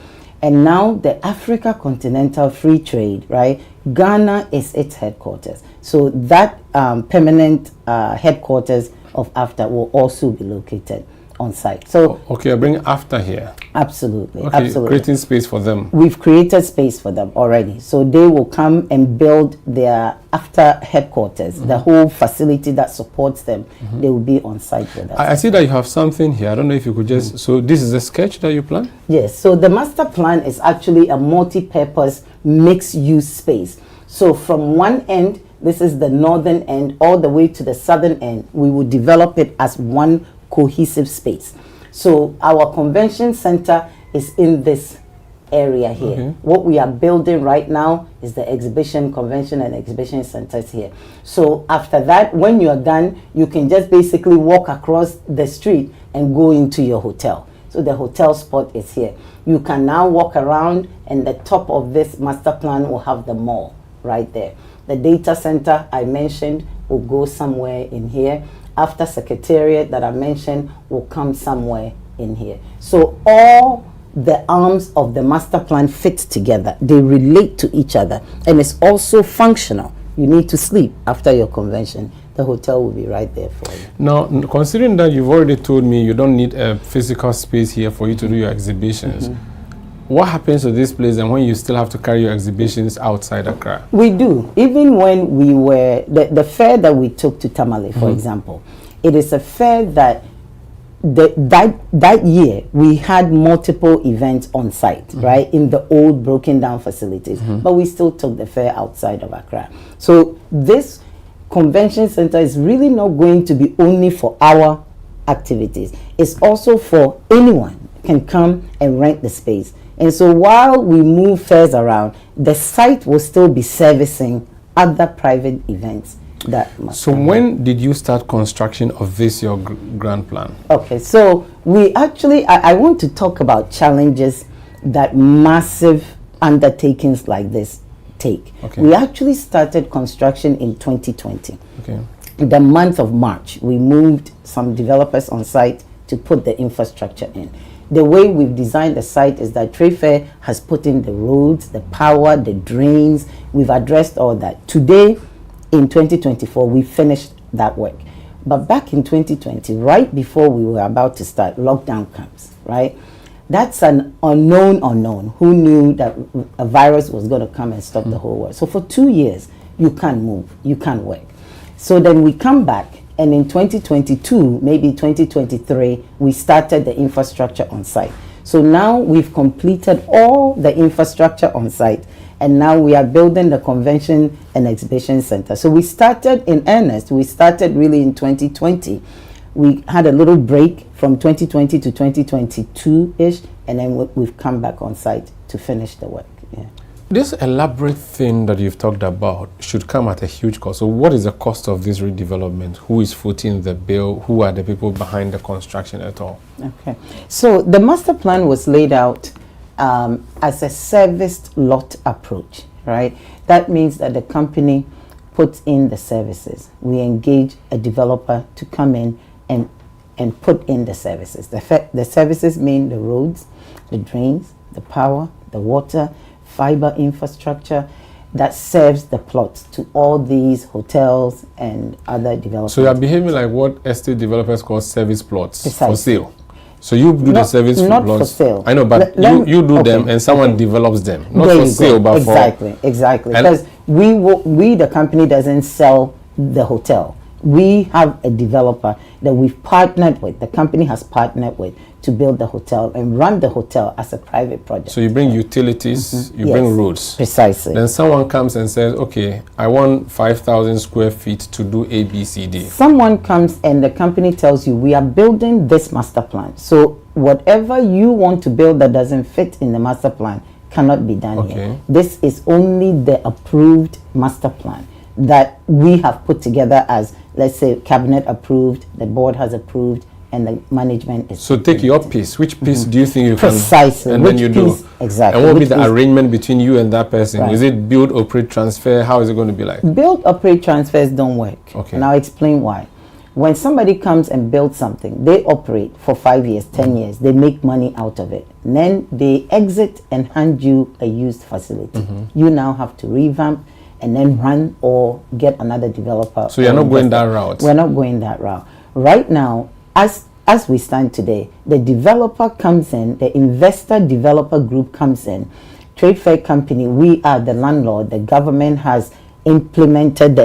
Speaker 4: And now the Africa Continental Free Trade, right? Ghana is its headquarters. So that permanent headquarters of AFTA will also be located on site. So
Speaker 3: okay, I bring AFTA here.
Speaker 4: Absolutely,
Speaker 3: okay,
Speaker 4: absolutely.
Speaker 3: Creating space for them.
Speaker 4: We've created space for them already. So they will come and build their AFTA headquarters, the whole facility that supports them. They will be on site with us.
Speaker 3: I see that you have something here. I don't know if you could just... So this is a sketch that you plan?
Speaker 4: Yes. So the master plan is actually a multi-purpose mixed-use space. So from one end, this is the northern end, all the way to the southern end, we will develop it as one cohesive space. So our convention center is in this area here. What we are building right now is the exhibition, convention and exhibition centers here. So after that, when you are done, you can just basically walk across the street and go into your hotel. So the hotel spot is here. You can now walk around, and the top of this master plan will have the mall right there. The data center I mentioned will go somewhere in here. After secretariat that I mentioned will come somewhere in here. So all the arms of the master plan fit together. They relate to each other, and it's also functional. You need to sleep after your convention. The hotel will be right there for you.
Speaker 3: Now, considering that you've already told me you don't need a physical space here for you to do your exhibitions, what happens to this place and when you still have to carry your exhibitions outside Accra?
Speaker 4: We do. Even when we were, the fair that we took to Tamale, for example, it is a fair that that year we had multiple events on site, right, in the old broken down facilities, but we still took the fair outside of Accra. So this convention center is really not going to be only for our activities. It's also for anyone can come and rent the space. And so while we move fairs around, the site will still be servicing other private events that must
Speaker 3: So when did you start construction of this, your grand plan?
Speaker 4: Okay, so we actually, I want to talk about challenges that massive undertakings like this take. We actually started construction in 2020. In the month of March, we moved some developers on site to put the infrastructure in. The way we've designed the site is that Trade Fair has put in the roads, the power, the drains. We've addressed all that. Today, in 2024, we finished that work. But back in 2020, right before we were about to start, lockdown comes, right? That's an unknown. Who knew that a virus was going to come and stop the whole world? So for 2 years, you can't move, you can't work. So then we come back, and in 2022, maybe 2023, we started the infrastructure on site. So now we've completed all the infrastructure on site, and now we are building the convention and exhibition center. So we started in earnest. We started really in 2020. We had a little break from 2020 to 2022-ish, and then we've come back on site to finish the work. Yeah.
Speaker 3: This elaborate thing that you've talked about should come at a huge cost. So what is the cost of this redevelopment? Who is footing the bill? Who are the people behind the construction at all?
Speaker 4: Okay. So the master plan was laid out as a serviced lot approach, right? That means that the company puts in the services. We engage a developer to come in and put in the services. The services mean the roads, the drains, the power, the water, fiber infrastructure that serves the plots to all these hotels and other developers.
Speaker 3: So you are behaving like what estate developers call service plots
Speaker 4: Precisely.
Speaker 3: for sale. So you do the service
Speaker 4: not
Speaker 3: plots.
Speaker 4: for sale.
Speaker 3: I know, but you do them and someone develops them. Not
Speaker 4: There
Speaker 3: for
Speaker 4: you
Speaker 3: sale,
Speaker 4: go.
Speaker 3: but
Speaker 4: exactly,
Speaker 3: for...
Speaker 4: Exactly. Because we, the company, doesn't sell the hotel. We have a developer that we've partnered with. The company has partnered with to build the hotel and run the hotel as a private project.
Speaker 3: So you bring utilities, you
Speaker 4: Yes,
Speaker 3: bring roads.
Speaker 4: Precisely.
Speaker 3: Then someone comes and says, okay, I want 5,000 square feet to do A, B, C, D.
Speaker 4: Someone comes and the company tells you, we are building this master plan. So whatever you want to build that doesn't fit in the master plan cannot be done here. This is only the approved master plan that we have put together as, let's say, cabinet approved, the board has approved, and the management is...
Speaker 3: So take your piece. Which piece do you think you can...
Speaker 4: Precisely.
Speaker 3: And then you do.
Speaker 4: Exactly.
Speaker 3: And what will be the arrangement between you and that person?
Speaker 4: Right.
Speaker 3: Is it build, operate, transfer? How is it going to be like?
Speaker 4: Build, operate, transfers don't work.
Speaker 3: Okay.
Speaker 4: And I'll explain why. When somebody comes and builds something, they operate for 5 years, 10 years, they make money out of it. And then they exit and hand you a used facility. You now have to revamp and then run or get another developer.
Speaker 3: So you're not going that route?
Speaker 4: We're not going that route. Right now, as we stand today, the developer comes in, the investor developer group comes in, Trade Fair Company, we are the landlord, the government has implemented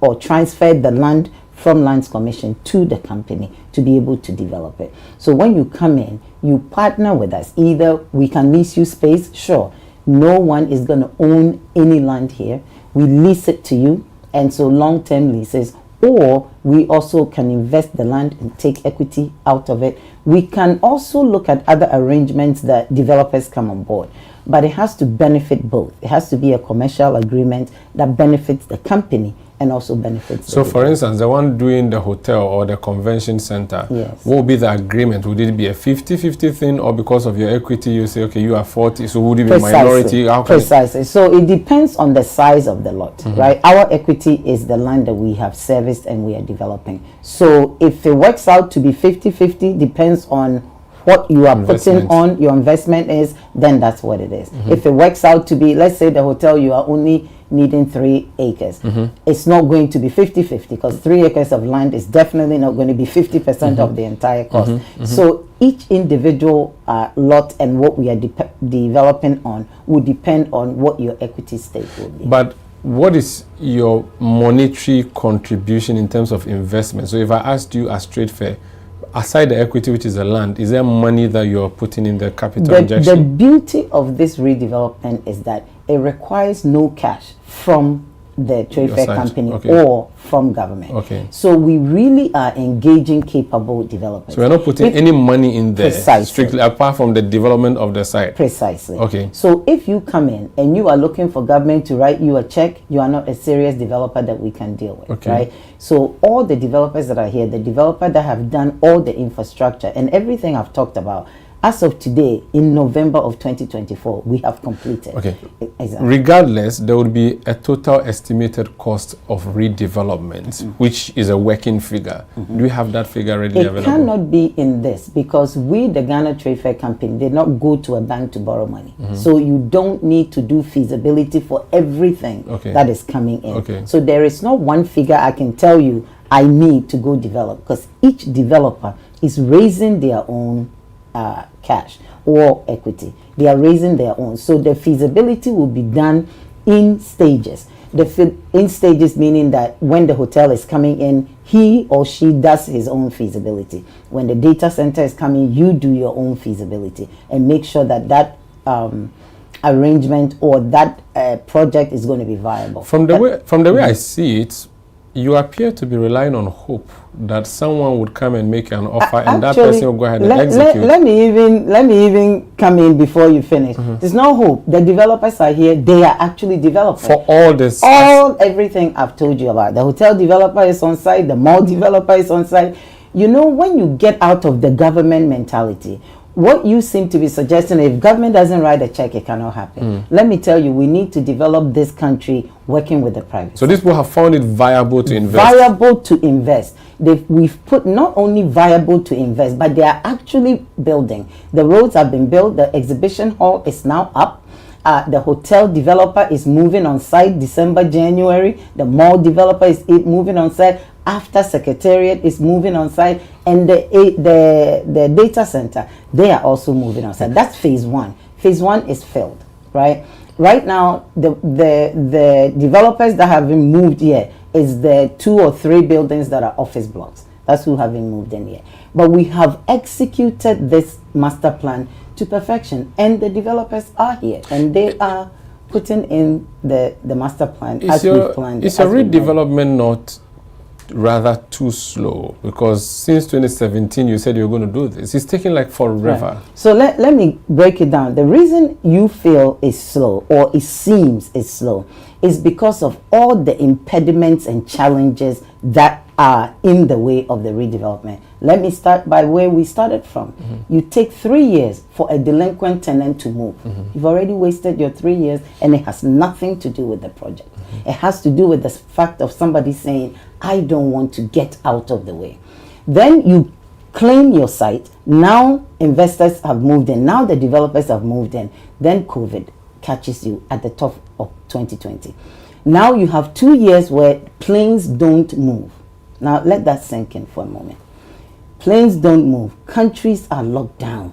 Speaker 4: or transferred the land from Lands Commission to the company to be able to develop it. So when you come in, you partner with us. Either we can lease you space, sure. No one is going to own any land here. We lease it to you, and so long-term leases, or we also can invest the land and take equity out of it. We can also look at other arrangements that developers come on board, but it has to benefit both. It has to be a commercial agreement that benefits the company and also benefits.
Speaker 3: So for instance, the one doing the hotel or the convention center,
Speaker 4: yes,
Speaker 3: what would be the agreement? Would it be a 50-50 thing, or because of your equity you say, okay, you are 40, so would it be minority? How can
Speaker 4: Precisely. So it depends on the size of the lot, right? Our equity is the land that we have serviced and we are developing. So if it works out to be 50-50, depends on what you are putting on, your investment is, then that's what it is. If it works out to be, let's say the hotel, you are only needing 3 acres. It's not going to be 50-50 because 3 acres of land is definitely not going to be 50% of the entire cost. So each individual lot and what we are developing on will depend on what your equity stake will be.
Speaker 3: But what is your monetary contribution in terms of investment? So if I asked you as Trade Fair, aside the equity, which is the land, is there money that you're putting in the capital injection?
Speaker 4: The beauty of this redevelopment is that it requires no cash from the Trade Fair Company or from government. So we really are engaging capable developers.
Speaker 3: So we're not putting any money in there, strictly apart from the development of the site.
Speaker 4: Precisely. So if you come in and you are looking for government to write you a check, you are not a serious developer that we can deal with, right? So all the developers that are here, the developer that have done all the infrastructure and everything I've talked about, as of today, in November of 2024, we have completed. Exactly.
Speaker 3: Regardless, there would be a total estimated cost of redevelopment, which is a working figure. Do you have that figure readily available?
Speaker 4: It cannot be in this because we, the Ghana Trade Fair Company, did not go to a bank to borrow money. So you don't need to do feasibility for everything that is coming in. So there is not one figure I can tell you I need to go develop because each developer is raising their own cash or equity. They are raising their own. So the feasibility will be done in stages. The in stages meaning that when the hotel is coming in, he or she does his own feasibility. When the data center is coming, you do your own feasibility and make sure that that arrangement or that project is going to be viable.
Speaker 3: From the way I see it, you appear to be relying on hope that someone would come and make an offer, and that person will go ahead and execute.
Speaker 4: Let me even come in before you finish. There's no hope. The developers are here. They are actually developing
Speaker 3: for all this.
Speaker 4: Everything I've told you about. The hotel developer is on site. The mall developer is on site. You know, when you get out of the government mentality, what you seem to be suggesting, if government doesn't write a check, it cannot happen. Let me tell you, we need to develop this country working with the private.
Speaker 3: So these people have found it viable to invest.
Speaker 4: Viable to invest. We've put not only viable to invest, but they are actually building. The roads have been built. The exhibition hall is now up. The hotel developer is moving on site December, January. The mall developer is moving on site. After Secretariat is moving on site, and the data center, they are also moving on site. That's phase one. Phase one is filled, right? Right now, the developers that have been moved here is the 2 or 3 buildings that are office blocks. That's who have been moved in here. But we have executed this master plan to perfection, and the developers are here, and they are putting in the master plan as we've planned.
Speaker 3: Is your redevelopment not rather too slow? Because since 2017 you said you were going to do this. It's taking like forever.
Speaker 4: Right. So let me break it down. The reason you feel is slow, or it seems is slow, is because of all the impediments and challenges that are in the way of the redevelopment. Let me start by where we started from. You take 3 years for a delinquent tenant to move. You've already wasted your 3 years, and it has nothing to do with the project. It has to do with the fact of somebody saying, I don't want to get out of the way. Then you claim your site. Now investors have moved in. Now the developers have moved in. Then COVID catches you at the top of 2020. Now you have 2 years where planes don't move. Now let that sink in for a moment. Planes don't move. Countries are locked down.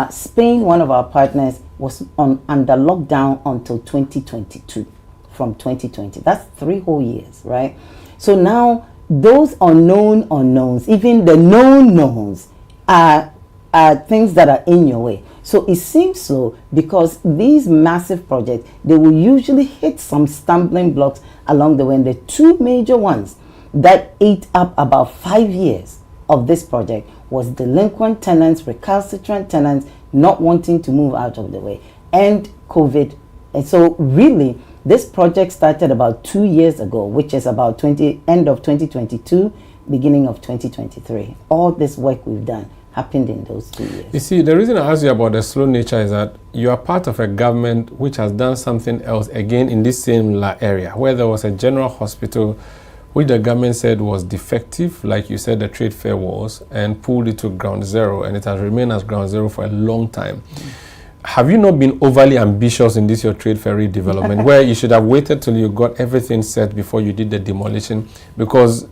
Speaker 4: Spain, one of our partners, was under lockdown until 2022. From 2020. That's 3 whole years, right? So now those unknown unknowns, even the known knowns, are things that are in your way. So it seems slow because these massive projects, they will usually hit some stumbling blocks along the way. And the 2 major ones that ate up about 5 years of this project was delinquent tenants, recalcitrant tenants not wanting to move out of the way, and COVID. And so really, this project started about 2 years ago, which is about end of 2022, beginning of 2023. All this work we've done happened in those 2 years.
Speaker 3: You see, the reason I asked you about the slow nature is that you are part of a government which has done something else again in this same area, where there was a general hospital which the government said was defective, like you said the trade fair was, and pulled it to ground zero, and it has remained as ground zero for a long time. Have you not been overly ambitious in this your trade fair redevelopment, where you should have waited till you got everything set before you did the demolition? Because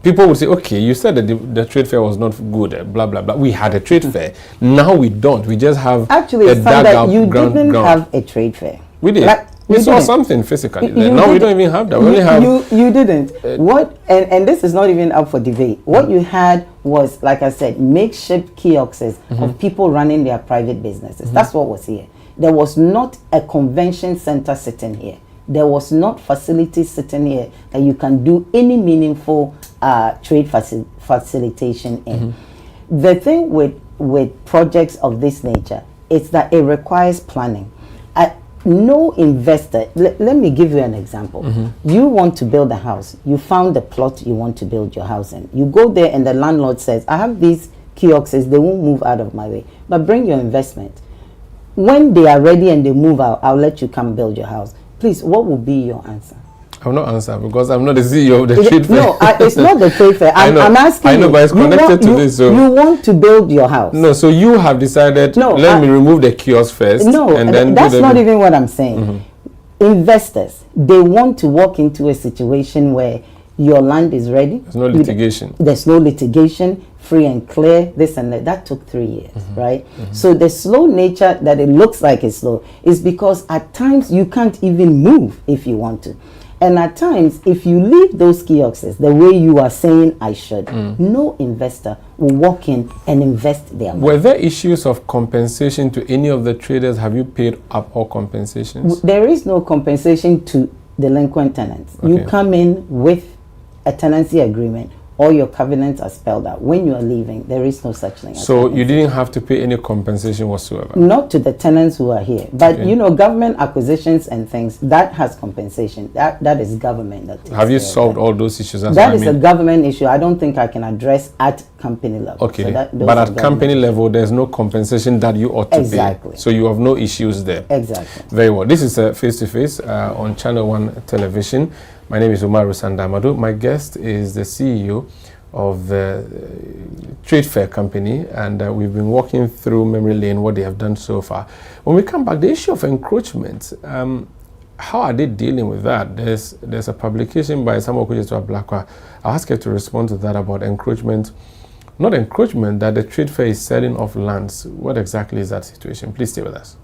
Speaker 3: people would say, okay, you said that the trade fair was not good, blah, blah, blah. We had a trade fair. Now we don't. We just have
Speaker 4: actually,
Speaker 3: a dugout
Speaker 4: you didn't have a trade fair.
Speaker 3: We did. We saw something physically. Now we don't even have that. We only have...
Speaker 4: You didn't. And this is not even up for debate. What you had was, like I said, makeshift kiosks of people running their private businesses. That's what was here. There was not a convention center sitting here. There was not facilities sitting here that you can do any meaningful trade facilitation in. The thing with projects of this nature is that it requires planning. No investor, let me give you an example. You want to build a house. You found the plot you want to build your house in. You go there and the landlord says, I have these kiosks, they won't move out of my way, but bring your investment. When they are ready and they move out, I'll let you come build your house. Please, what will be your answer?
Speaker 3: I will not answer because I'm not the CEO of the trade fair.
Speaker 4: No, it's not the trade fair. I'm asking
Speaker 3: I know, but it's connected to this. So
Speaker 4: you want to build your house.
Speaker 3: No, so you have decided, let me remove the kiosk first.
Speaker 4: No, and then that's not even what I'm saying. Investors, they want to walk into a situation where your land is ready.
Speaker 3: There's no litigation.
Speaker 4: There's no litigation, free and clear, this and that. That took 3 years, right? So the slow nature that it looks like it's slow is because at times you can't even move if you want to. And at times, if you leave those kiosks the way you are saying I should, no investor will walk in and invest their money.
Speaker 3: Were there issues of compensation to any of the traders? Have you paid up all compensations?
Speaker 4: There is no compensation to delinquent tenants.
Speaker 3: Okay.
Speaker 4: You come in with a tenancy agreement. All your covenants are spelled out. When you are leaving, there is no such thing.
Speaker 3: So you didn't have to pay any compensation whatsoever?
Speaker 4: Not to the tenants who are here. But,
Speaker 3: Okay.
Speaker 4: you know, government acquisitions and things, that has compensation. That is government. That takes
Speaker 3: Have you
Speaker 4: care of
Speaker 3: solved
Speaker 4: that.
Speaker 3: all those issues? That's
Speaker 4: That
Speaker 3: what
Speaker 4: is
Speaker 3: I mean.
Speaker 4: a government issue. I don't think I can address at company level.
Speaker 3: Okay,
Speaker 4: So those
Speaker 3: but
Speaker 4: are
Speaker 3: at company
Speaker 4: government
Speaker 3: level, there's no compensation that you ought to
Speaker 4: Exactly.
Speaker 3: pay. So you have no issues there.
Speaker 4: Exactly.
Speaker 3: Very well. This is Face-to-Face on Channel 1 Television. My name is Umaru Sanda Amadu. My guest is the CEO of the Trade Fair Company, and we've been walking through memory lane, what they have done so far. When we come back, the issue of encroachment, how are they dealing with that? There's a publication by Samuel Kujitua Blakwa. I'll ask you to respond to that about encroachment. Not encroachment, that the Trade Fair is selling off lands. What exactly is that situation? Please stay with us.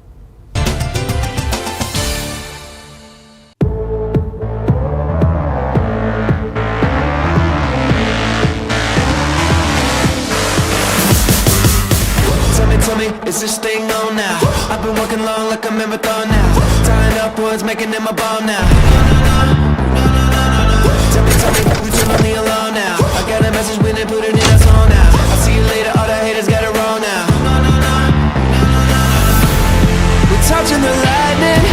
Speaker 17: Tell me, is this thing on now? I've been working long like a marathon now. Tying up words, making them a ball now. Tell me, we turn on the alarm now. I got a message when they put it in a song now. I'll see you later, all the haters got it wrong now. We're touching the lightning,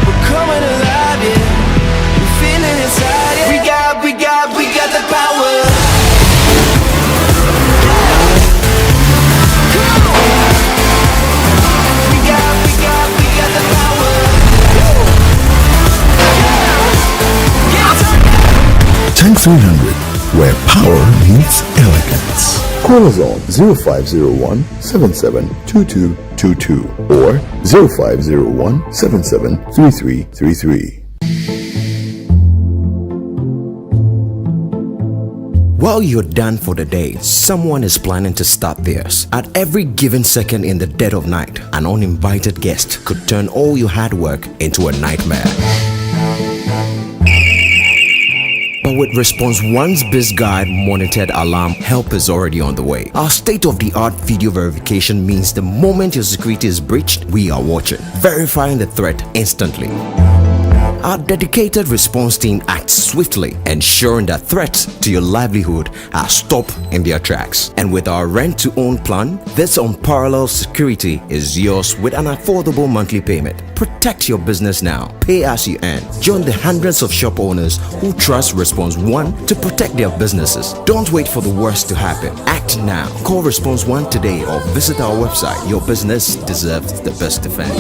Speaker 17: we're coming alive, yeah. We feel it inside, yeah. We got the power.
Speaker 18: Tank 300, where power meets elegance. Call us on 0501 772222 or 0501 773333.
Speaker 19: While you're done for the day, someone is planning to start theirs. At every given second in the dead of night, an uninvited guest could turn all your hard work into a nightmare. But with Response 1's BizGuide monitored alarm, help is already on the way. Our state-of-the-art video verification means the moment your security is breached, we are watching, verifying the threat instantly. Our dedicated response team acts swiftly, ensuring that threats to your livelihood are stopped in their tracks. And with our rent-to-own plan, this unparalleled security is yours with an affordable monthly payment. Protect your business now. Pay as you earn. Join the hundreds of shop owners who trust Response 1 to protect their businesses. Don't wait for the worst to happen. Act now. Call Response 1 today or visit our website. Your business deserves the best defense.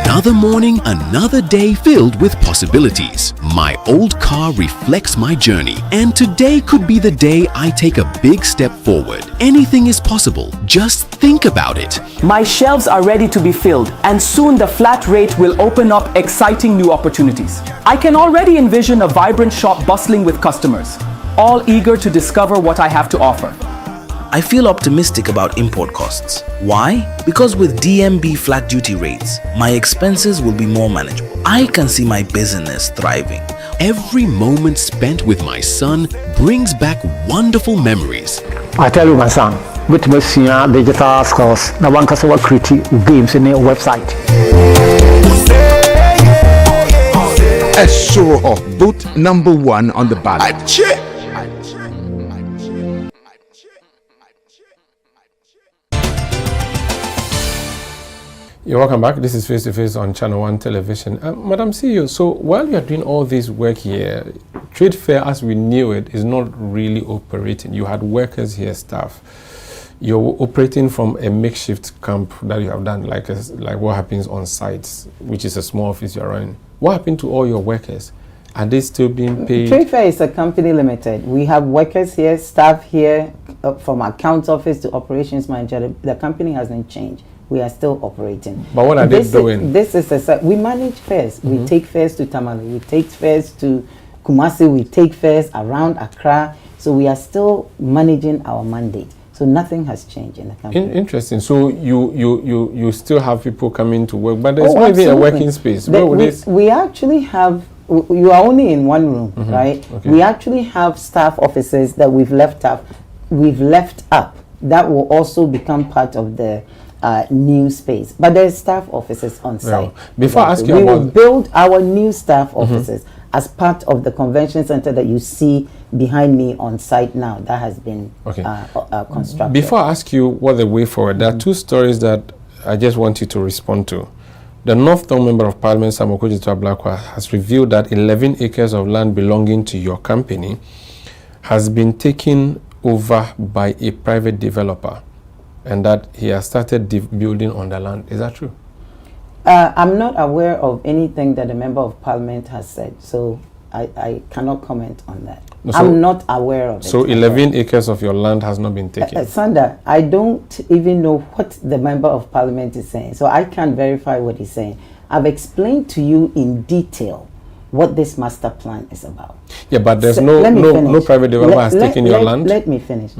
Speaker 5: Another morning, another day filled with possibilities. My old car reflects my journey, and today could be the day I take a big step forward. Anything is possible. Just think about it.
Speaker 20: My shelves are ready to be filled, and soon the flat rate will open up exciting new opportunities. I can already envision a vibrant shop bustling with customers, all eager to discover what I have to offer.
Speaker 21: I feel optimistic about import costs. Why? Because with DMB flat duty rates, my expenses will be more manageable. I can see my business thriving.
Speaker 5: Every moment spent with my son brings back wonderful memories.
Speaker 22: I tell you, my son, with me digital skills, now one can say create games in the website.
Speaker 11: A show of boot number 1 on the ballot.
Speaker 3: You're welcome back. This is Face to Face on Channel 1 Television. Madam CEO, so while you are doing all this work here, Trade Fair as we knew it is not really operating. You had workers here, staff. You're operating from a makeshift camp that you have done, like what happens on sites, which is a small office you're running. What happened to all your workers? Are they still being paid?
Speaker 4: Trade Fair is a company limited. We have workers here, staff here, from accounts office to operations manager. The company hasn't changed. We are still operating.
Speaker 3: But what are they doing?
Speaker 4: We manage fairs. We take fairs to Tamale. We take fairs to Kumasi. We take fairs around Accra. So we are still managing our mandate. So nothing has changed in the company.
Speaker 3: Interesting. So you still have people coming to work, but there's not even a working space.
Speaker 4: We actually have. You are only in one room, right? Okay. We actually have staff offices that we've left up. That will also become part of the new space. But there's staff offices on site.
Speaker 3: Before I ask you
Speaker 4: we will build our new staff offices as part of the convention center that you see behind me on site now. That has been constructed.
Speaker 3: Before I ask you what the way forward, there are two stories that I just want you to respond to. The Northern Member of Parliament, Samokoji Ablakwa, has revealed that 11 acres of land belonging to your company has been taken over by a private developer, and that he has started building on the land. Is that true?
Speaker 4: I'm not aware of anything that the Member of Parliament has said, so I cannot comment on that. No, so I'm not aware of it.
Speaker 3: So 11 acres of your land has not been taken?
Speaker 4: Sanda, I don't even know what the Member of Parliament is saying, so I can't verify what he's saying. I've explained to you in detail what this master plan is about.
Speaker 3: Yeah, but there's no private developer has taken your land?
Speaker 4: Let me finish.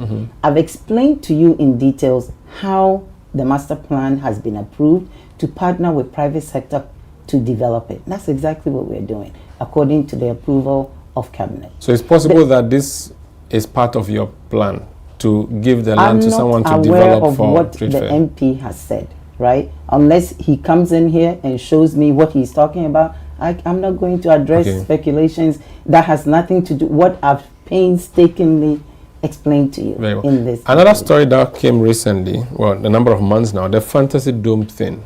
Speaker 4: I've explained to you in details how the master plan has been approved to partner with private sector to develop it. That's exactly what we're doing, according to the approval of cabinet.
Speaker 3: So it's possible that this is part of your plan to give the land to someone to develop for
Speaker 4: what the MP has said, right? Unless he comes in here and shows me what he's talking about, I'm not going to address speculations that has nothing to do what I've painstakingly explained to you in this.
Speaker 3: Another story that came recently, well, a number of months now, the Fantasy Dome thing.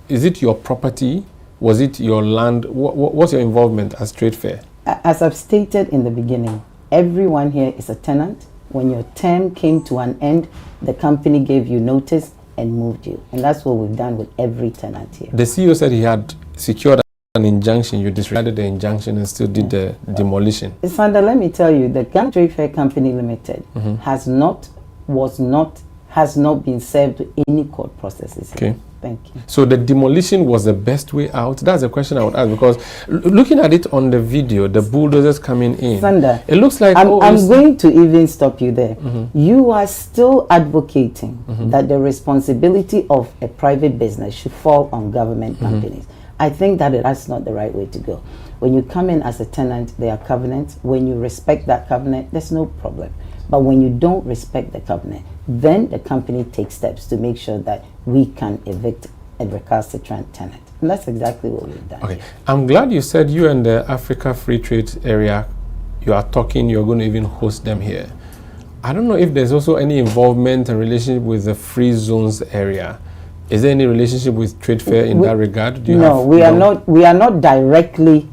Speaker 3: Is it your property? Was it your land? What's your involvement as trade fair?
Speaker 4: As I've stated in the beginning, everyone here is a tenant. When your term came to an end, the company gave you notice and moved you. And that's what we've done with every tenant here.
Speaker 3: The CEO said he had secured an injunction. You disregarded the injunction and still did the demolition.
Speaker 4: Sanda, let me tell you, the Ghana Trade Fair Company Limited has not been served with any court processes.
Speaker 3: Okay.
Speaker 4: Thank you.
Speaker 3: So the demolition was the best way out? That's a question I would ask, because looking at it on the video, the bulldozers coming in,
Speaker 4: Sanda,
Speaker 3: it looks like...
Speaker 4: I'm going to even stop you there. You are still advocating that the responsibility of a private business should fall on government companies. I think that that's not the right way to go. When you come in as a tenant, there are covenants. When you respect that covenant, there's no problem. But when you don't respect the covenant, then the company takes steps to make sure that we can evict a recalcitrant tenant. And that's exactly what we've done.
Speaker 3: Okay. I'm glad you said you and the Africa Free Trade area, you are talking, you're going to even host them here. I don't know if there's also any involvement and relationship with the free zones area. Is there any relationship with trade fair in that regard?
Speaker 4: We are not directly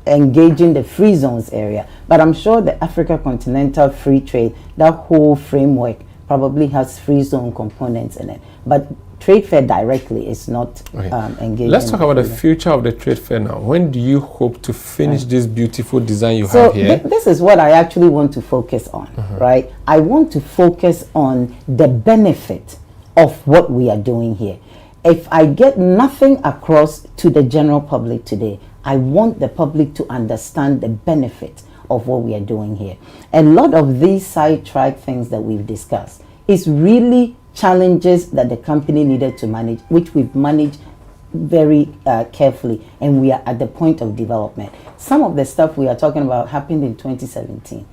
Speaker 4: engaging the free zones area, but I'm sure the Africa Continental Free Trade, that whole framework probably has free zone components in it. But trade fair directly is not engaging.
Speaker 3: Let's talk about the future of the trade fair now. When do you hope to finish this beautiful design you have here?
Speaker 4: This is what I actually want to focus on, right? I want to focus on the benefit of what we are doing here. If I get nothing across to the general public today, I want the public to understand the benefit of what we are doing here. A lot of these sidetrack things that we've discussed is really challenges that the company needed to manage, which we've managed very carefully, and we are at the point of development. Some of the stuff we are talking about happened in 2017.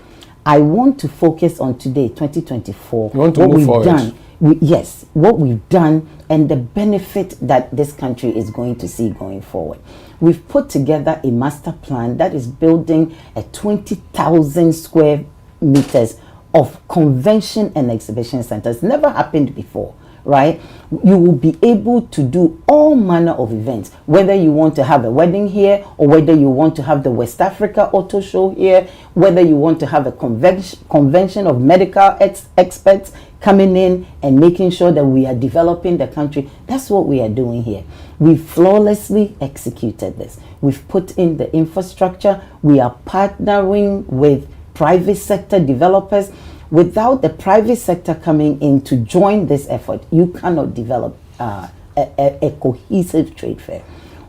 Speaker 4: I want to focus on today, 2024.
Speaker 3: You want to move forward?
Speaker 4: Yes, what we've done and the benefit that this country is going to see going forward. We've put together a master plan that is building a 20,000 square meters of convention and exhibition centers. Never happened before, right? You will be able to do all manner of events, whether you want to have a wedding here, or whether you want to have the West Africa Auto Show here, whether you want to have a convention of medical experts coming in and making sure that we are developing the country. That's what we are doing here. We flawlessly executed this. We've put in the infrastructure. We are partnering with private sector developers. Without the private sector coming in to join this effort, you cannot develop a cohesive trade fair.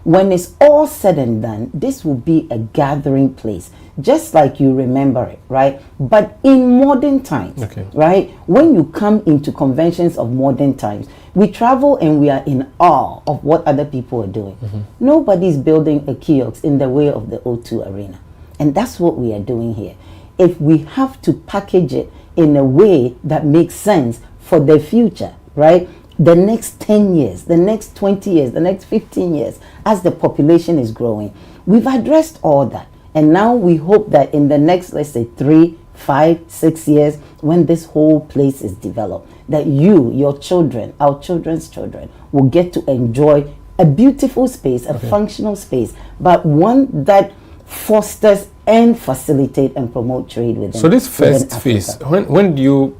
Speaker 4: When it's all said and done, this will be a gathering place, just like you remember it, right? But in modern times, right? When you come into conventions of modern times, we travel and we are in awe of what other people are doing. Nobody's building a kiosk in the way of the O2 Arena. And that's what we are doing here. If we have to package it in a way that makes sense for the future, right? The next 10 years, the next 20 years, the next 15 years, as the population is growing, we've addressed all that. And now we hope that in the next, let's say 3, 5, 6 years, when this whole place is developed, that you, your children, our children's children, will get to enjoy a beautiful space, a functional space, but one that fosters and facilitate and promote trade within.
Speaker 3: So this first phase, when do you,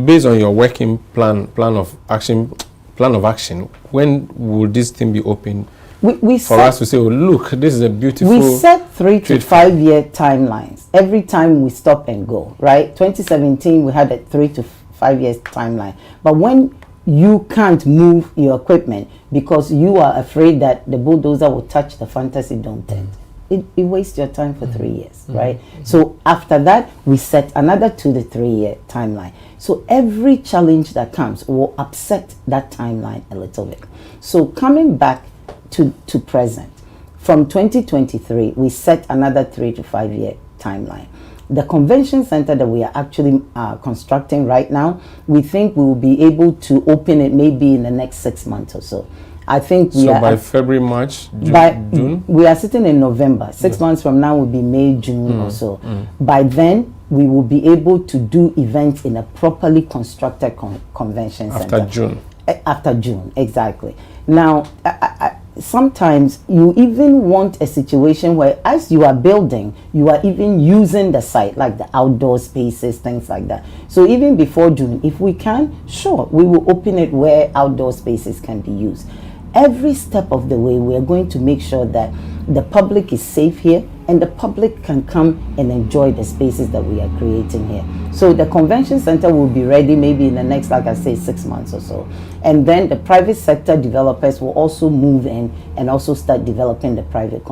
Speaker 3: based on your working plan of action, when will this thing be open for us to say, oh, look, this is a beautiful...
Speaker 4: We set 3 to 5 year timelines every time we stop and go, right? 2017, we had a 3 to 5 years timeline. But when you can't move your equipment because you are afraid that the bulldozer will touch the Fantasy Dome tent, it wastes your time for 3 years, right? So after that, we set another 2 to 3 year timeline. So every challenge that comes will upset that timeline a little bit. So coming back to present, from 2023, we set another 3 to 5 year timeline. The convention center that we are actually constructing right now, we think we will be able to open it maybe in the next 6 months or so. I think we
Speaker 3: by February, March, June?
Speaker 4: We are sitting in November. 6 months from now will be May, June or so. By then, we will be able to do events in a properly constructed convention center.
Speaker 3: After June?
Speaker 4: After June, exactly. Now, sometimes you even want a situation where as you are building, you are even using the site, like the outdoor spaces, things like that. So even before June, if we can, sure, we will open it where outdoor spaces can be used. Every step of the way, we are going to make sure that the public is safe here and the public can come and enjoy the spaces that we are creating here. So the convention center will be ready maybe in the next, like I say, 6 months or so. And then the private sector developers will also move in and also start developing the private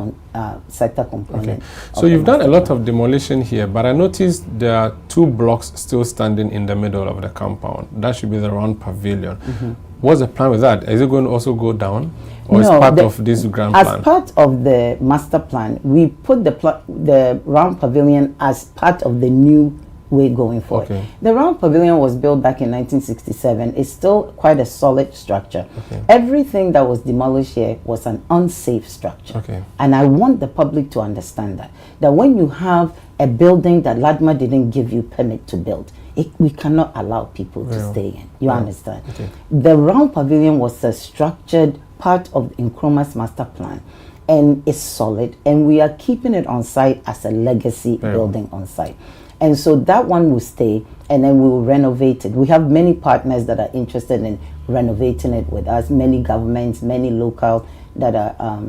Speaker 4: sector component.
Speaker 3: So you've done a lot of demolition here, but I noticed there are 2 blocks still standing in the middle of the compound. That should be the round pavilion. What's the plan with that? Is it going to also go down? Or is part of this grand plan?
Speaker 4: As part of the master plan, we put the round pavilion as part of the new way going forward. The round pavilion was built back in 1967. It's still quite a solid structure. Everything that was demolished here was an unsafe structure. And I want the public to understand that when you have a building that LADMA didn't give you permit to build, we cannot allow people to stay in. You understand? The round pavilion was a structured part of Nkrumah's master plan, and it's solid, and we are keeping it on site as a legacy building on site. And so that one will stay, and then we will renovate it. We have many partners that are interested in renovating it with us, many governments, many local that are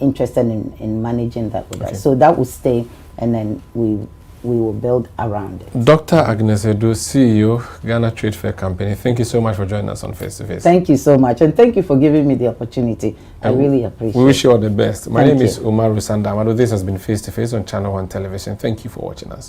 Speaker 4: interested in managing that with us. So that will stay, and then we will build around it.
Speaker 3: Dr. Agnes Edu, CEO, Ghana Trade Fair Company, thank you so much for joining us on Face to Face.
Speaker 4: Thank you so much, and thank you for giving me the opportunity. I really appreciate it.
Speaker 3: We wish you all the best. My name is Umaru Sanda Amadu. This has been Face to Face on Channel 1 Television. Thank you for watching us.